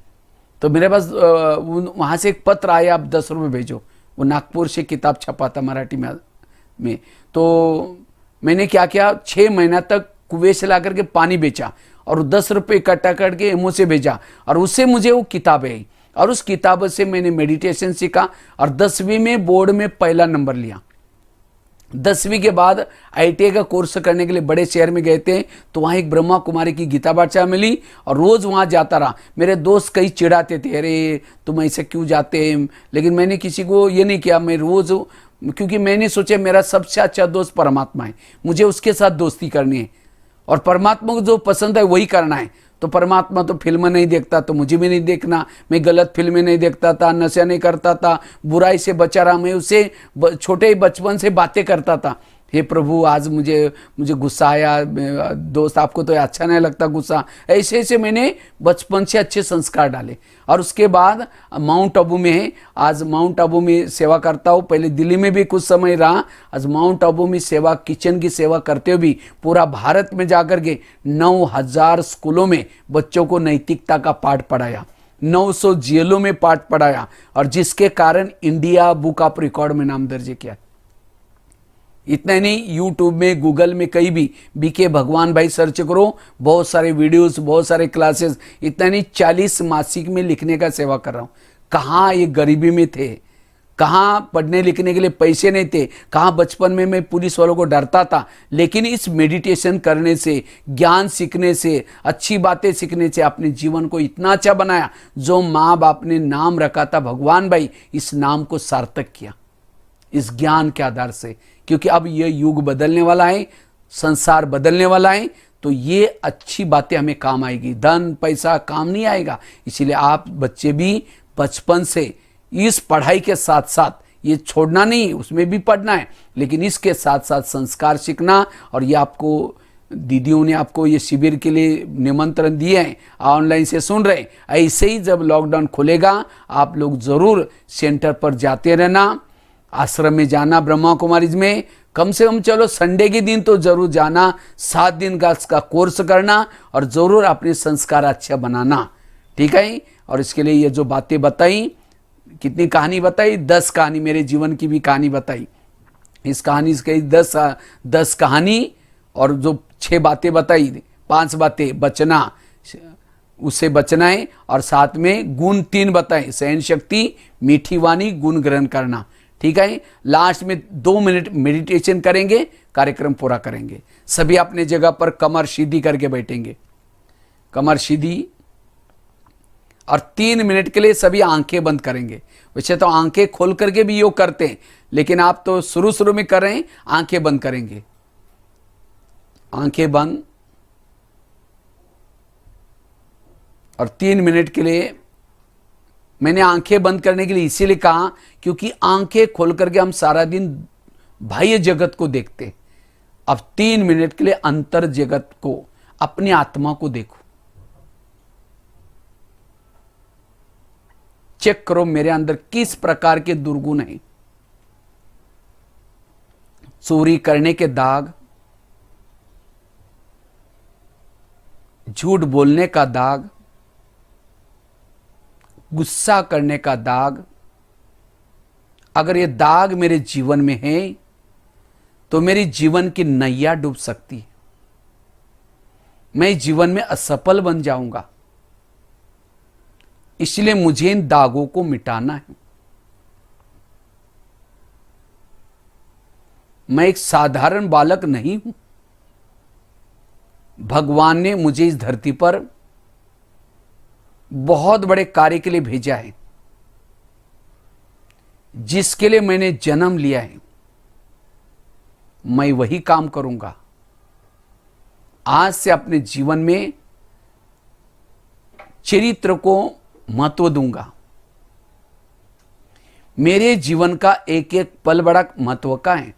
तो मेरे पास वहाँ से एक पत्र आया, आप 10 रुपये भेजो। वो नागपुर से किताब छपा था मराठी में। तो मैंने क्या किया, 6 महीना तक कुएं से ला करके पानी बेचा और 10 रुपये इकट्ठा करके एमओ से भेजा, और उससे मुझे वो किताबें आई, और उस किताब से मैंने मेडिटेशन सीखा और 10वीं में बोर्ड में पहला नंबर लिया। 10वीं के बाद ITI का कोर्स करने के लिए बड़े शहर में गए थे, तो वहाँ एक ब्रह्मा कुमारी की गीता पाठशाला मिली और रोज़ वहाँ जाता रहा। मेरे दोस्त कई चिढ़ाते थे, अरे तुम ऐसे क्यों जाते हैं, लेकिन मैंने किसी को ये नहीं किया। मैं रोज़, क्योंकि मैंने सोचा मेरा सबसे अच्छा दोस्त परमात्मा है, मुझे उसके साथ दोस्ती करनी है और परमात्मा को जो पसंद है वही करना है। तो परमात्मा तो फिल्म नहीं देखता, तो मुझे भी नहीं देखना। मैं गलत फिल्में नहीं देखता था, नशा नहीं करता था, बुराई से बचा रहा। मैं उससे छोटे बचपन से बातें करता था, हे प्रभु आज मुझे गुस्सा आया, दोस्त आपको तो अच्छा नहीं लगता गुस्सा, ऐसे ऐसे मैंने बचपन से अच्छे संस्कार डाले। और उसके बाद माउंट आबू में है, आज माउंट आबू में सेवा करता हूँ। पहले दिल्ली में भी कुछ समय रहा, आज माउंट आबू में सेवा, किचन की सेवा करते हुए भी पूरा भारत में जाकर के 9,000 स्कूलों में बच्चों को नैतिकता का पाठ पढ़ाया, 900 जेलों में पाठ पढ़ाया, और जिसके कारण इंडिया बुक ऑफ रिकॉर्ड में नाम दर्ज किया। इतना ही नहीं, यूट्यूब में, गूगल में, कहीं भी BK भगवान भाई सर्च करो, बहुत सारे वीडियोस, बहुत सारे क्लासेस। इतना नहीं, 40 मासिक में लिखने का सेवा कर रहा हूँ। कहाँ ये गरीबी में थे, कहाँ पढ़ने लिखने के लिए पैसे नहीं थे, कहाँ बचपन में मैं पुलिस वालों को डरता था। लेकिन इस मेडिटेशन करने से, ज्ञान सीखने से, अच्छी बातें सीखने से अपने जीवन को इतना अच्छा बनाया। जो माँ बाप ने नाम रखा था भगवान भाई, इस नाम को सार्थक किया इस ज्ञान के आधार से। क्योंकि अब ये युग बदलने वाला है, संसार बदलने वाला है, तो ये अच्छी बातें हमें काम आएगी। धन पैसा काम नहीं आएगा। इसीलिए आप बच्चे भी बचपन से इस पढ़ाई के साथ साथ, ये छोड़ना नहीं, उसमें भी पढ़ना है, लेकिन इसके साथ साथ संस्कार सीखना। और ये आपको दीदियों ने आपको ये शिविर के लिए निमंत्रण दिए हैं, ऑनलाइन से सुन रहे हैं। ऐसे ही जब लॉकडाउन खुलेगा, आप लोग जरूर सेंटर पर जाते रहना, आश्रम में जाना, ब्रह्मा कुमारीज में कम से कम चलो संडे के दिन तो जरूर जाना, 7 दिन का इसका कोर्स करना और जरूर अपने संस्कार अच्छा बनाना, ठीक है। और इसके लिए ये जो बातें बताई, कितनी कहानी बताई, 10 कहानी, मेरे जीवन की भी कहानी बताई। इस कहानी से 10 कहानी, और जो 6 बातें बताई, 5 बातें बचना, उससे बचना है, और साथ में गुण 3 बताए, सहन शक्ति, मीठी वाणी, गुण ग्रहण करना, ठीक है। लास्ट में 2 मिनट मेडिटेशन करेंगे, कार्यक्रम पूरा करेंगे। सभी अपने जगह पर कमर सीधी करके बैठेंगे, कमर सीधी, और 3 मिनट के लिए सभी आंखें बंद करेंगे। वैसे तो आंखें खोल करके भी योग करते हैं, लेकिन आप तो शुरू में कर रहे हैं, आंखें बंद करेंगे। आंखें बंद, और 3 मिनट के लिए मैंने आंखें बंद करने के लिए इसीलिए कहा, क्योंकि आंखें खोल करके हम सारा दिन बाह्य जगत को देखते। अब 3 मिनट के लिए अंतर जगत को, अपनी आत्मा को देखो। चेक करो मेरे अंदर किस प्रकार के दुर्गुण हैं। चोरी करने के दाग, झूठ बोलने का दाग, गुस्सा करने का दाग। अगर ये दाग मेरे जीवन में है तो मेरी जीवन की नैया डूब सकती है, मैं जीवन में असफल बन जाऊंगा। इसलिए मुझे इन दागों को मिटाना है। मैं एक साधारण बालक नहीं हूं। भगवान ने मुझे इस धरती पर बहुत बड़े कार्य के लिए भेजा है, जिसके लिए मैंने जन्म लिया है। मैं वही काम करूंगा। आज से अपने जीवन में चरित्र को महत्व दूंगा। मेरे जीवन का एक एक पल बड़ा महत्व का है।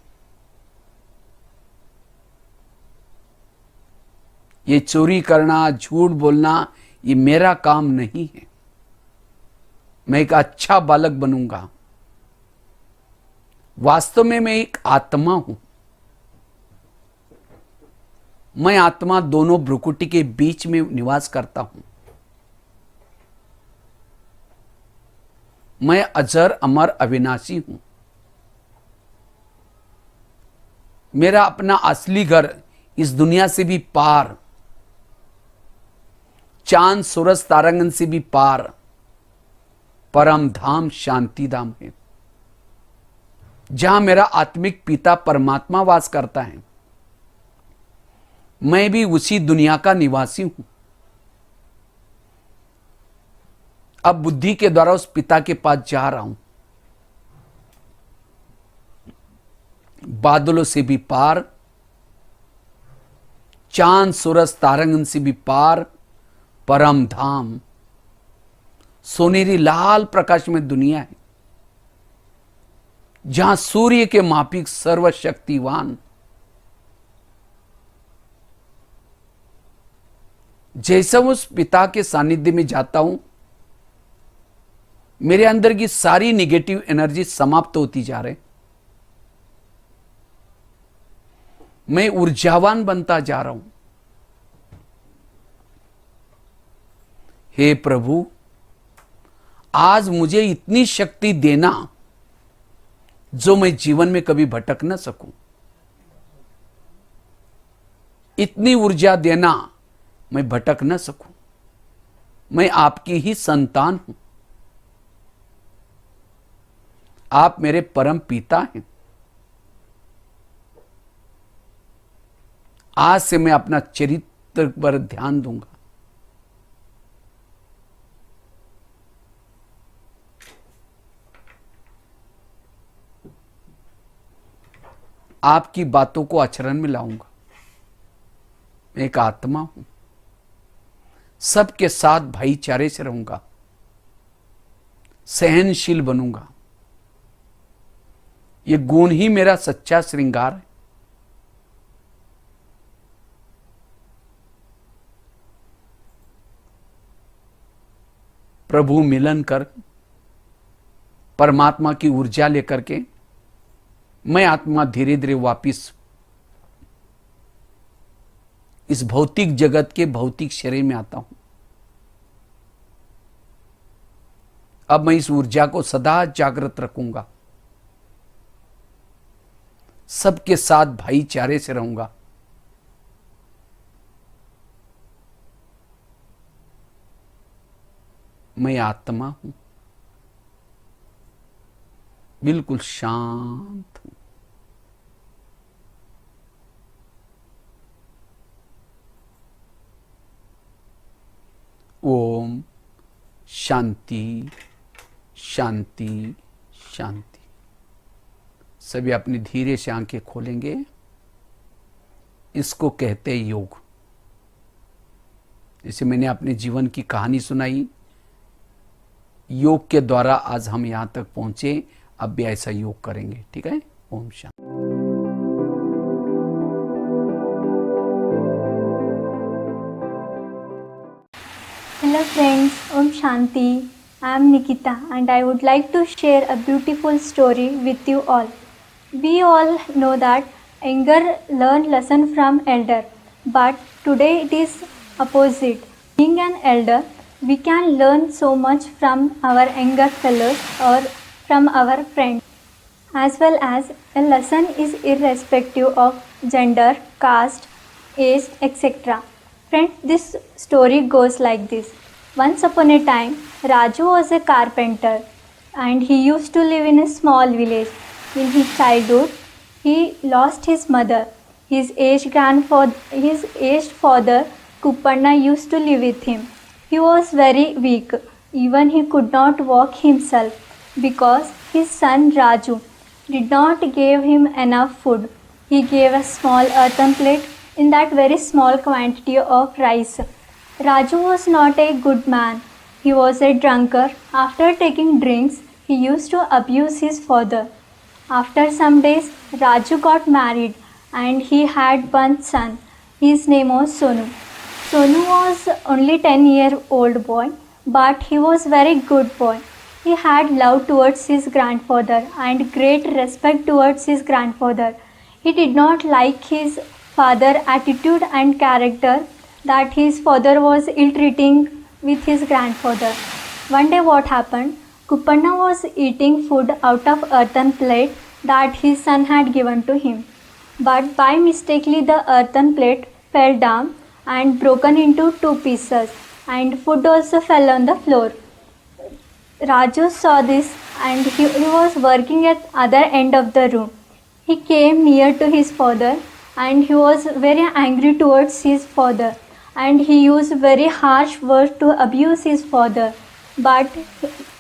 ये चोरी करना, झूठ बोलना, ये मेरा काम नहीं है। मैं एक अच्छा बालक बनूंगा। वास्तव में मैं एक आत्मा हूं। मैं आत्मा दोनों भ्रुकुटी के बीच में निवास करता हूं। मैं अजर अमर अविनाशी हूं। मेरा अपना असली घर इस दुनिया से भी पार, चांद सूरज तारांगन से भी पार, परम धाम शांति धाम है, जहां मेरा आत्मिक पिता परमात्मा वास करता है। मैं भी उसी दुनिया का निवासी हूं। अब बुद्धि के द्वारा उस पिता के पास जा रहा हूं। बादलों से भी पार, चांद सूरज तारांगन से भी पार, परम धाम सोनेरी लाल प्रकाश में दुनिया है, जहां सूर्य के मापिक सर्वशक्तिवान जैसा उस पिता के सानिध्य में जाता हूं, मेरे अंदर की सारी निगेटिव एनर्जी समाप्त होती जा रहे। मैं ऊर्जावान बनता जा रहा हूं। हे प्रभु, आज मुझे इतनी शक्ति देना जो मैं जीवन में कभी भटक न सकूं। इतनी ऊर्जा देना मैं भटक न सकूं। मैं आपकी ही संतान हूं। आप मेरे परम पिता हैं। आज से मैं अपना चरित्र पर ध्यान दूंगा। आपकी बातों को आचरण में लाऊंगा। मैं एक आत्मा हूं। सबके साथ भाईचारे से रहूंगा। सहनशील बनूंगा। ये गुण ही मेरा सच्चा श्रृंगार है। प्रभु मिलन कर परमात्मा की ऊर्जा लेकर के मैं आत्मा धीरे धीरे वापिस इस भौतिक जगत के भौतिक शरीर में आता हूं। अब मैं इस ऊर्जा को सदा जागृत रखूंगा। सबके साथ भाईचारे से रहूंगा। मैं आत्मा हूं, बिल्कुल शांत हूं। ओम शांति शांति शांति। सभी अपनी धीरे से आंखें खोलेंगे। इसको कहते हैं योग। जैसे मैंने अपने जीवन की कहानी सुनाई, योग के द्वारा आज हम यहां तक पहुंचे। अब भी ऐसा योग करेंगे, ठीक है। Om Shanti. Hello friends, Om Shanti. I am Nikita and I would like to share a beautiful story with you all. We all know that anger learn lesson from elder, but today it is opposite. Being an elder, we can learn so much from our younger fellows or from our friends. As well as a lesson is irrespective of gender, caste, age, etc. Friends, this story goes like this. Once upon a time, Raju was a carpenter and he used to live in a small village. In his childhood, he lost his mother. His aged father, Kuppanna, used to live with him. He was very weak. Even he could not walk himself because his son Raju did not give him enough food. He gave a small earthen plate in that very small quantity of rice. Raju was not a good man. He was a drunkard. After taking drinks, he used to abuse his father. After some days, Raju got married and he had one son. His name was Sonu. Sonu was only 10-year-old boy, but he was very good boy. He had love towards his grandfather and great respect towards his grandfather. He did not like his father's attitude and character, that his father was ill-treating with his grandfather. One day what happened? Kupanna was eating food out of earthen plate that his son had given to him. But by mistakenly the earthen plate fell down and broken into 2 pieces, and food also fell on the floor. Raju saw this and he was working at other end of the room. He came near to his father and he was very angry towards his father, and he used very harsh words to abuse his father. But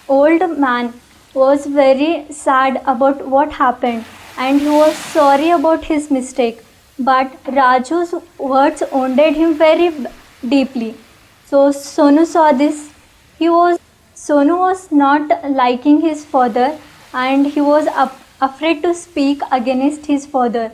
old man was very sad about what happened and he was sorry about his mistake. But Raju's words wounded him very deeply. So Sonu saw this. Sonu was not liking his father and he was afraid to speak against his father.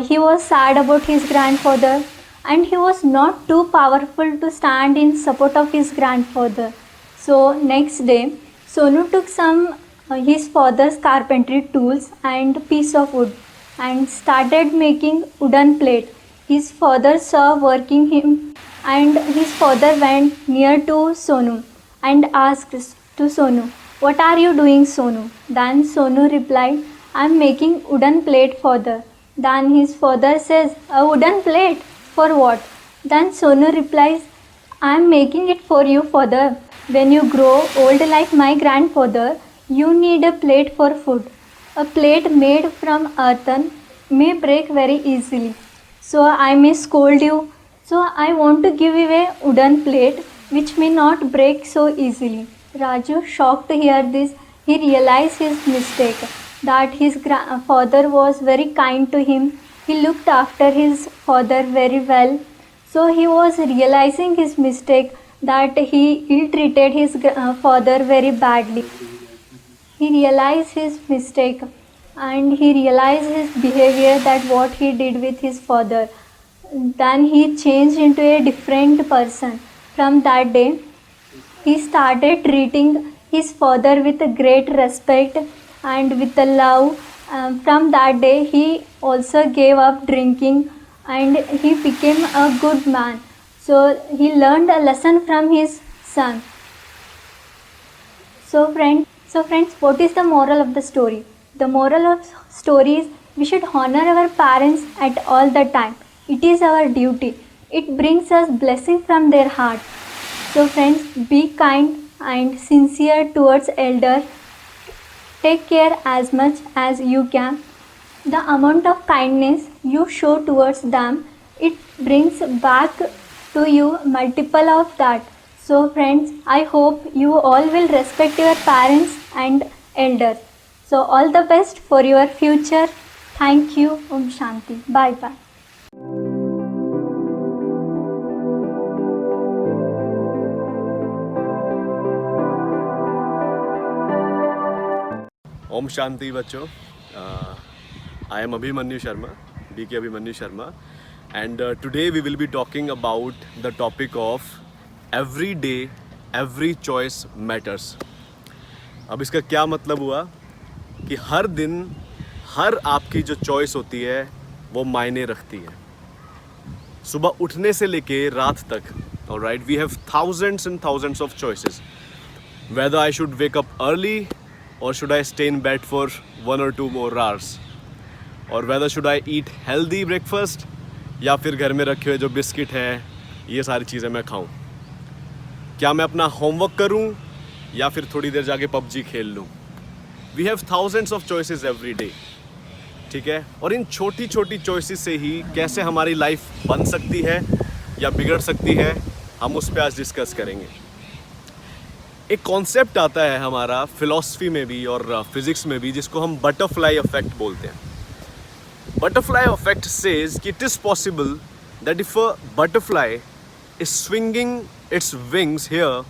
He was sad about his grandfather and he was not too powerful to stand in support of his grandfather. So next day, Sonu took some his father's carpentry tools and piece of wood and started making wooden plate. His father saw working him and his father went near to Sonu and asked to Sonu, "What are you doing, Sonu?" Then Sonu replied, "I am making wooden plate, father." Then his father says, "A wooden plate? For what?" Then Sonu replies, "I am making it for you, father. When you grow old like my grandfather, you need a plate for food. A plate made from earthen may break very easily. So I may scold you. So I want to give you a wooden plate which may not break so easily." Raju, shocked to hear this, he realized his mistake, that his father was very kind to him. He looked after his father very well. So he was realizing his mistake, that he ill-treated his father very badly. He realized his mistake and he realized his behavior, that what he did with his father. Then he changed into a different person. From that day, he started treating his father with great respect and with love. From that day, he also gave up drinking and he became a good man. So he learned a lesson from his son. So friends, what is the moral of the story? The moral of story is we should honor our parents at all the time. It is our duty. It brings us blessing from their heart. So friends, be kind and sincere towards elders. Take care as much as you can. The amount of kindness you show towards them, it brings back to you multiple of that. So friends, I hope you all will respect your parents and elders. So all the best for your future. Thank you. Om Shanti. Bye bye. Om Shanti बच्चों, I am Abhimanyu Sharma, BK Abhimanyu Sharma, and today we will be talking about the topic of every day, every choice matters. अब इसका क्या मतलब हुआ कि हर दिन हर आपकी जो चॉइस होती है वो मायने रखती है. सुबह उठने से लेके रात तक, alright, we have thousands and thousands of choices. Whether I should wake up early or should I stay in bed for 1 or 2 more hours, और whether should I eat healthy breakfast या फिर घर में रखे हुए जो बिस्किट है ये सारी चीज़ें मैं खाऊं. क्या मैं अपना होमवर्क करूं या फिर थोड़ी देर जाके PUBG खेल लूं. We have thousands of choices every day. ठीक है, और इन छोटी छोटी चॉइसेस से ही कैसे हमारी लाइफ बन सकती है या बिगड़ सकती है, हम उस पर आज डिस्कस करेंगे. एक कॉन्सेप्ट आता है हमारा फिलॉसफी में भी और फिजिक्स में भी, जिसको हम बटरफ्लाई इफेक्ट बोलते हैं. बटरफ्लाई इफेक्ट सेज कि it is possible that if a butterfly is swinging its wings here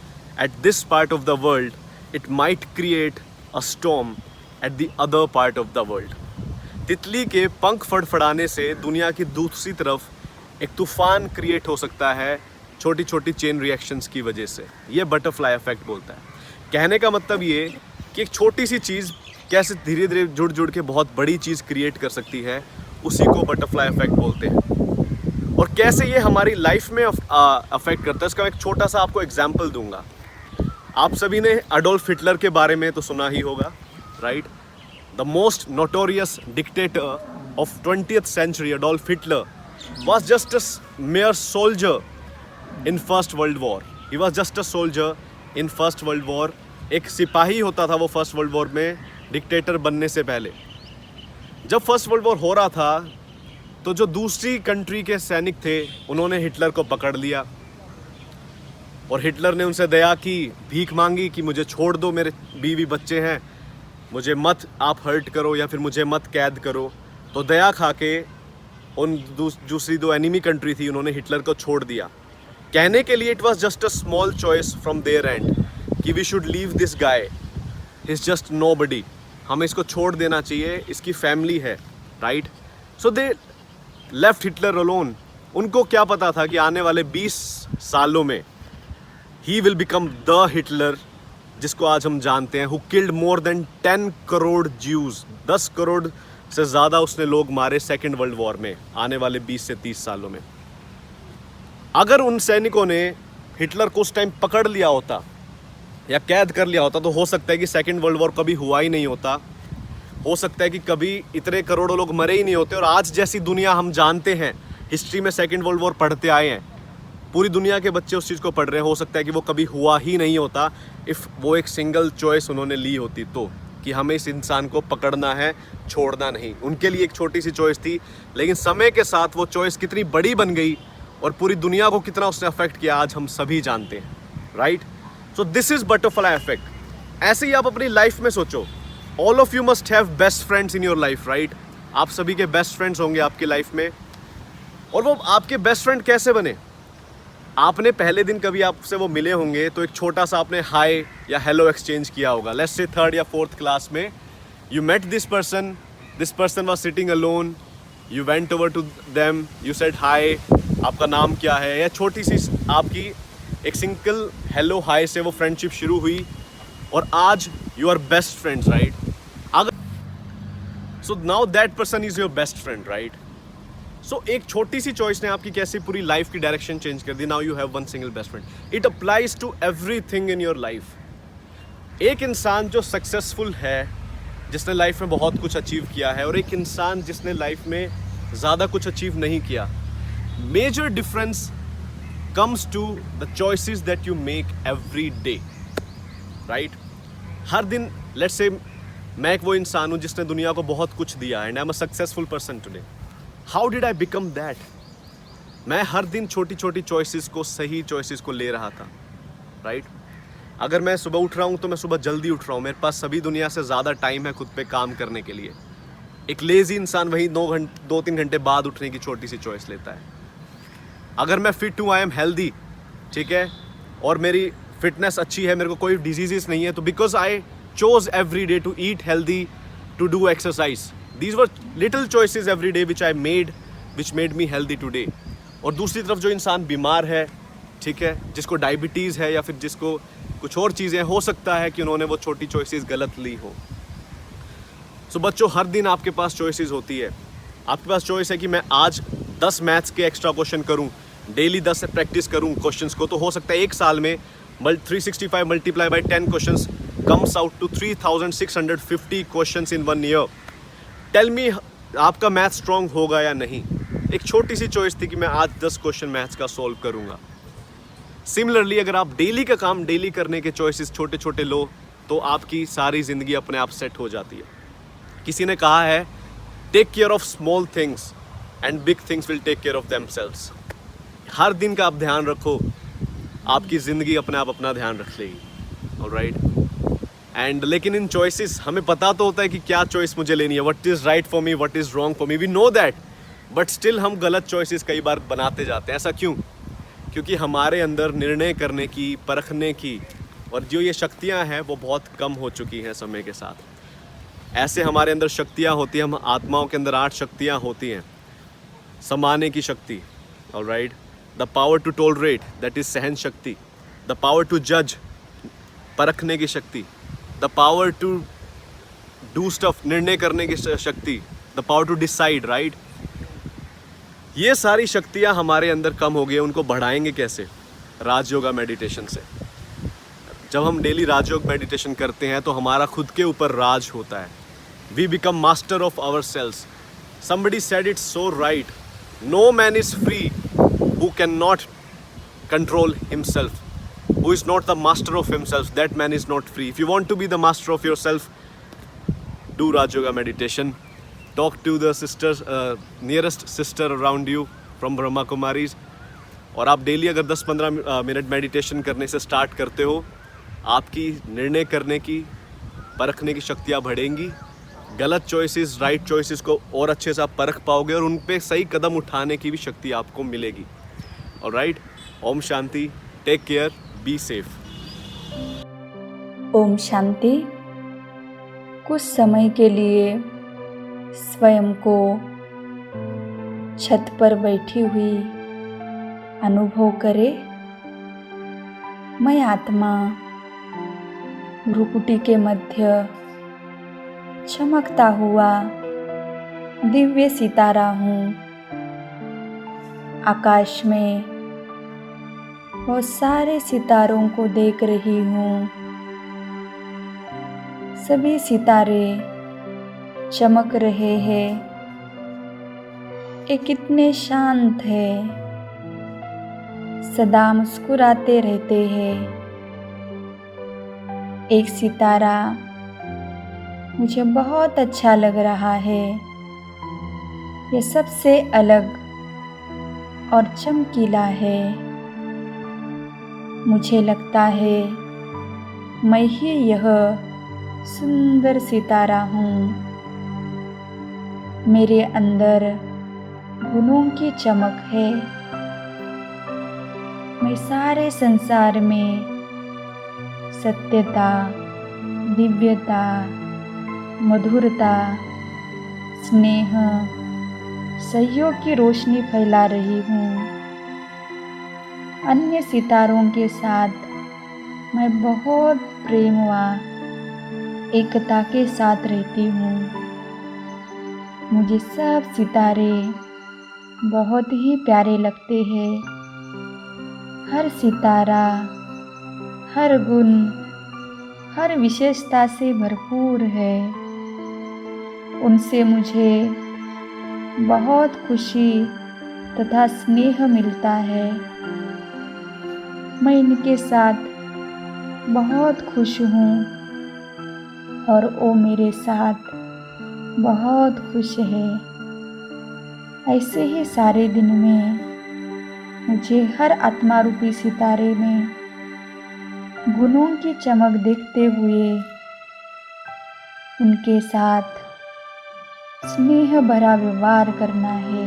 at this part of the world, it might create a storm at the other part of the world. तितली के पंख फड़फड़ाने से दुनिया की दूसरी तरफ एक तूफान क्रिएट हो सकता है छोटी छोटी चेन रिएक्शंस की वजह से. ये बटरफ्लाई इफेक्ट बोलता है. कहने का मतलब ये कि एक छोटी सी चीज़ कैसे धीरे धीरे जुड़ जुड़ के बहुत बड़ी चीज़ क्रिएट कर सकती है, उसी को बटरफ्लाई इफेक्ट बोलते हैं. और कैसे ये हमारी लाइफ में अफेक्ट करता है, इसका एक छोटा सा आपको एग्जाम्पल दूंगा. आप सभी ने अडोल्फ हिटलर के बारे में तो सुना ही होगा, right? The most notorious dictator of 20th century, Adolf Hitler, was just a mere soldier in First World War. He was just a soldier in First World War. एक सिपाही होता था वो फर्स्ट वर्ल्ड वॉर में dictator बनने से पहले. जब फर्स्ट वर्ल्ड वॉर हो रहा था तो जो दूसरी कंट्री के सैनिक थे उन्होंने हिटलर को पकड़ लिया और हिटलर ने उनसे दया की, भीख मांगी कि मुझे छोड़ दो, मेरे बीवी बच्चे हैं, मुझे मत आप हर्ट करो या फिर मुझे मत कैद करो. तो दया खा के उन दूसरी दो एनिमी कंट्री थी उन्होंने हिटलर को छोड़ दिया. कहने के लिए it was just a small choice from there and कि we should leave this guy, he is just nobody, हमें इसको छोड़ देना चाहिए, इसकी फैमिली है, right? So they left Hitler alone. उनको क्या पता था कि आने वाले 20 सालों में he will become the Hitler जिसको आज हम जानते हैं, who killed more than 10 crore Jews. 10 crore से ज़्यादा उसने लोग मारे सेकेंड वर्ल्ड वॉर में आने वाले 20 से 30 सालों में. अगर उन सैनिकों ने हिटलर को उस टाइम पकड़ लिया होता या कैद कर लिया होता तो हो सकता है कि सेकेंड वर्ल्ड वॉर कभी हुआ ही नहीं होता. हो सकता है कि कभी इतने करोड़ों लोग मरे ही नहीं होते. और आज जैसी दुनिया हम जानते हैं, हिस्ट्री में सेकेंड वर्ल्ड वॉर पढ़ते आए हैं, पूरी दुनिया के बच्चे उस चीज़ को पढ़ रहे हैं, हो सकता है कि वो कभी हुआ ही नहीं होता इफ़ वो एक सिंगल चॉइस उन्होंने ली होती तो, कि हमें इस इंसान को पकड़ना है, छोड़ना नहीं. उनके लिए एक छोटी सी चॉइस थी, लेकिन समय के साथ वो चॉइस कितनी बड़ी बन गई और पूरी दुनिया को कितना उसने अफेक्ट किया आज हम सभी जानते हैं, right? So this is butterfly effect. ऐसे ही आप अपनी लाइफ में सोचो, all of you must have best friends in your life, right? आप सभी के बेस्ट फ्रेंड्स होंगे आपकी लाइफ में. और वो आपके बेस्ट फ्रेंड कैसे बने? आपने पहले दिन कभी आपसे वो मिले होंगे तो एक छोटा सा आपने हाय या हेलो एक्सचेंज किया होगा. लेट्स से 3rd या 4th क्लास में you met this person was sitting alone, you went over to them, you said hi, आपका नाम क्या है, या छोटी सी आपकी एक सिंगल हेलो हाय से वो फ्रेंडशिप शुरू हुई और आज you are best friends, right? अगर so now that person is your best friend, right? So एक छोटी सी चॉइस ने आपकी कैसे पूरी लाइफ की डायरेक्शन चेंज कर दी. Now you have one single best friend. It applies to everything in your life. एक इंसान जो सक्सेसफुल है, जिसने लाइफ में बहुत कुछ अचीव किया है, और एक इंसान जिसने लाइफ में ज़्यादा कुछ अचीव नहीं किया, major difference comes to the choices that you make every day, right? हर दिन, let's say मैं एक वो इंसान हूँ जिसने दुनिया को बहुत कुछ दिया and I'm a successful person today. How did I become that? मैं हर दिन छोटी छोटी choices को, सही choices को ले रहा था, right? अगर मैं सुबह उठ रहा हूँ तो मैं सुबह जल्दी उठ रहा हूँ, मेरे पास सभी दुनिया से ज़्यादा टाइम है खुद पे काम करने के लिए. एक लेज़ी इंसान वही 2-3 घंटे बाद उठने की छोटी सी चॉइस लेता है. अगर मैं फिट हूँ, आई एम हेल्दी, ठीक है, और मेरी फिटनेस अच्छी है, मेरे को कोई डिजीजेस नहीं है, तो because I chose every day to eat healthy, to do exercise. These were little choices every day which I made, which made me healthy today. और दूसरी तरफ जो इंसान बीमार है, ठीक है, जिसको डायबिटीज़ है या फिर जिसको कुछ और चीज़ें, हो सकता है कि उन्होंने वो छोटी चॉइसेस गलत ली हो. सो बच्चों, हर दिन आपके पास चॉइसेस होती है. आपके पास चॉइस है कि मैं आज 10 मैथ्स के एक्स्ट्रा क्वेश्चन करूं, डेली 10 प्रैक्टिस करूं क्वेश्चंस को, तो हो सकता है एक साल में 365 multiply by 10 questions comes out to 3650 questions in 1 year. Tell me, आपका मैथ स्ट्रॉन्ग होगा या नहीं? एक छोटी सी चॉइस थी कि मैं आज 10 क्वेश्चन मैथ्स का सॉल्व करूंगा. सिमिलरली अगर आप डेली का काम डेली करने के चॉइसेस छोटे छोटे लो तो आपकी सारी ज़िंदगी अपने आप सेट हो जाती है. किसी ने कहा है, take care of small things and big things will take care of themselves. हर दिन का आप ध्यान रखो, आपकी ज़िंदगी अपने आप अपना ध्यान रख लेगी. ऑलराइट? एंड लेकिन इन चॉइसेस हमें पता तो होता है कि क्या चॉइस मुझे लेनी है, what is right for me, what is wrong for me, we know that, but still हम गलत चॉइसेस कई बार बनाते जाते हैं. ऐसा क्यों? क्योंकि हमारे अंदर निर्णय करने की, परखने की और जो ये शक्तियाँ हैं वो बहुत कम हो चुकी हैं समय के साथ। ऐसे हमारे अंदर शक्तियाँ होती हैं, हम आत्माओं के अंदर 8 शक्तियाँ होती हैं। समाने की शक्ति, alright, the power to tolerate, that is सहन शक्ति, द पावर टू जज, परखने की शक्ति, the power to do stuff, निर्णय करने की शक्ति, the power to decide, right. ये सारी शक्तियाँ हमारे अंदर कम हो गई, उनको बढ़ाएंगे कैसे? राजयोगा मेडिटेशन से। जब हम डेली राजयोग मेडिटेशन करते हैं तो हमारा खुद के ऊपर राज होता है। We become master of our selves. Somebody said it so right, no man is free who can not control himself, who is not the master of himself, that man is not free. If you want to be the master of your self, do Rajyoga meditation, talk to the sisters, nearest sister around you from Brahma Kumaris. और आप daily अगर 10-15 minute meditation करने से start करते हो, आपकी निर्णय करने की, परखने की शक्तियाँ बढ़ेंगी। गलत चॉइसेस, राइट चॉइसेस को और अच्छे से आप परख पाओगे और उन पे सही कदम उठाने की भी शक्ति आपको मिलेगी। ऑलराइट, ओम शांति, टेक केयर, बी सेफ। ओम शांति। कुछ समय के लिए स्वयं को छत पर बैठी हुई अनुभव करें। मैं आत्मा भ्रुकुटी के मध्य चमकता हुआ दिव्य सितारा हूँ। आकाश में बहुत सारे सितारों को देख रही हूँ। सभी सितारे चमक रहे हैं। ये कितने शांत है, सदा मुस्कुराते रहते हैं। एक सितारा मुझे बहुत अच्छा लग रहा है। ये सबसे अलग और चमकीला है। मुझे लगता है मैं ही यह सुंदर सितारा हूँ। मेरे अंदर गुणों की चमक है। मैं सारे संसार में सत्यता, दिव्यता, मधुरता, स्नेह, सहयोग की रोशनी फैला रही हूँ। अन्य सितारों के साथ मैं बहुत प्रेम व एकता के साथ रहती हूँ। मुझे सब सितारे बहुत ही प्यारे लगते हैं। हर सितारा, हर गुण, हर विशेषता से भरपूर है। उनसे मुझे बहुत खुशी तथा स्नेह मिलता है। मैं इनके साथ बहुत खुश हूँ और वो मेरे साथ बहुत खुश है। ऐसे ही सारे दिन में मुझे हर आत्मा रूपी सितारे में गुणों की चमक देखते हुए उनके साथ स्नेह भरा व्यवहार करना है,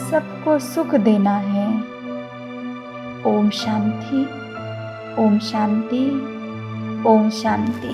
सबको सुख देना है। ओम शांति, ओम शांति, ओम शांति।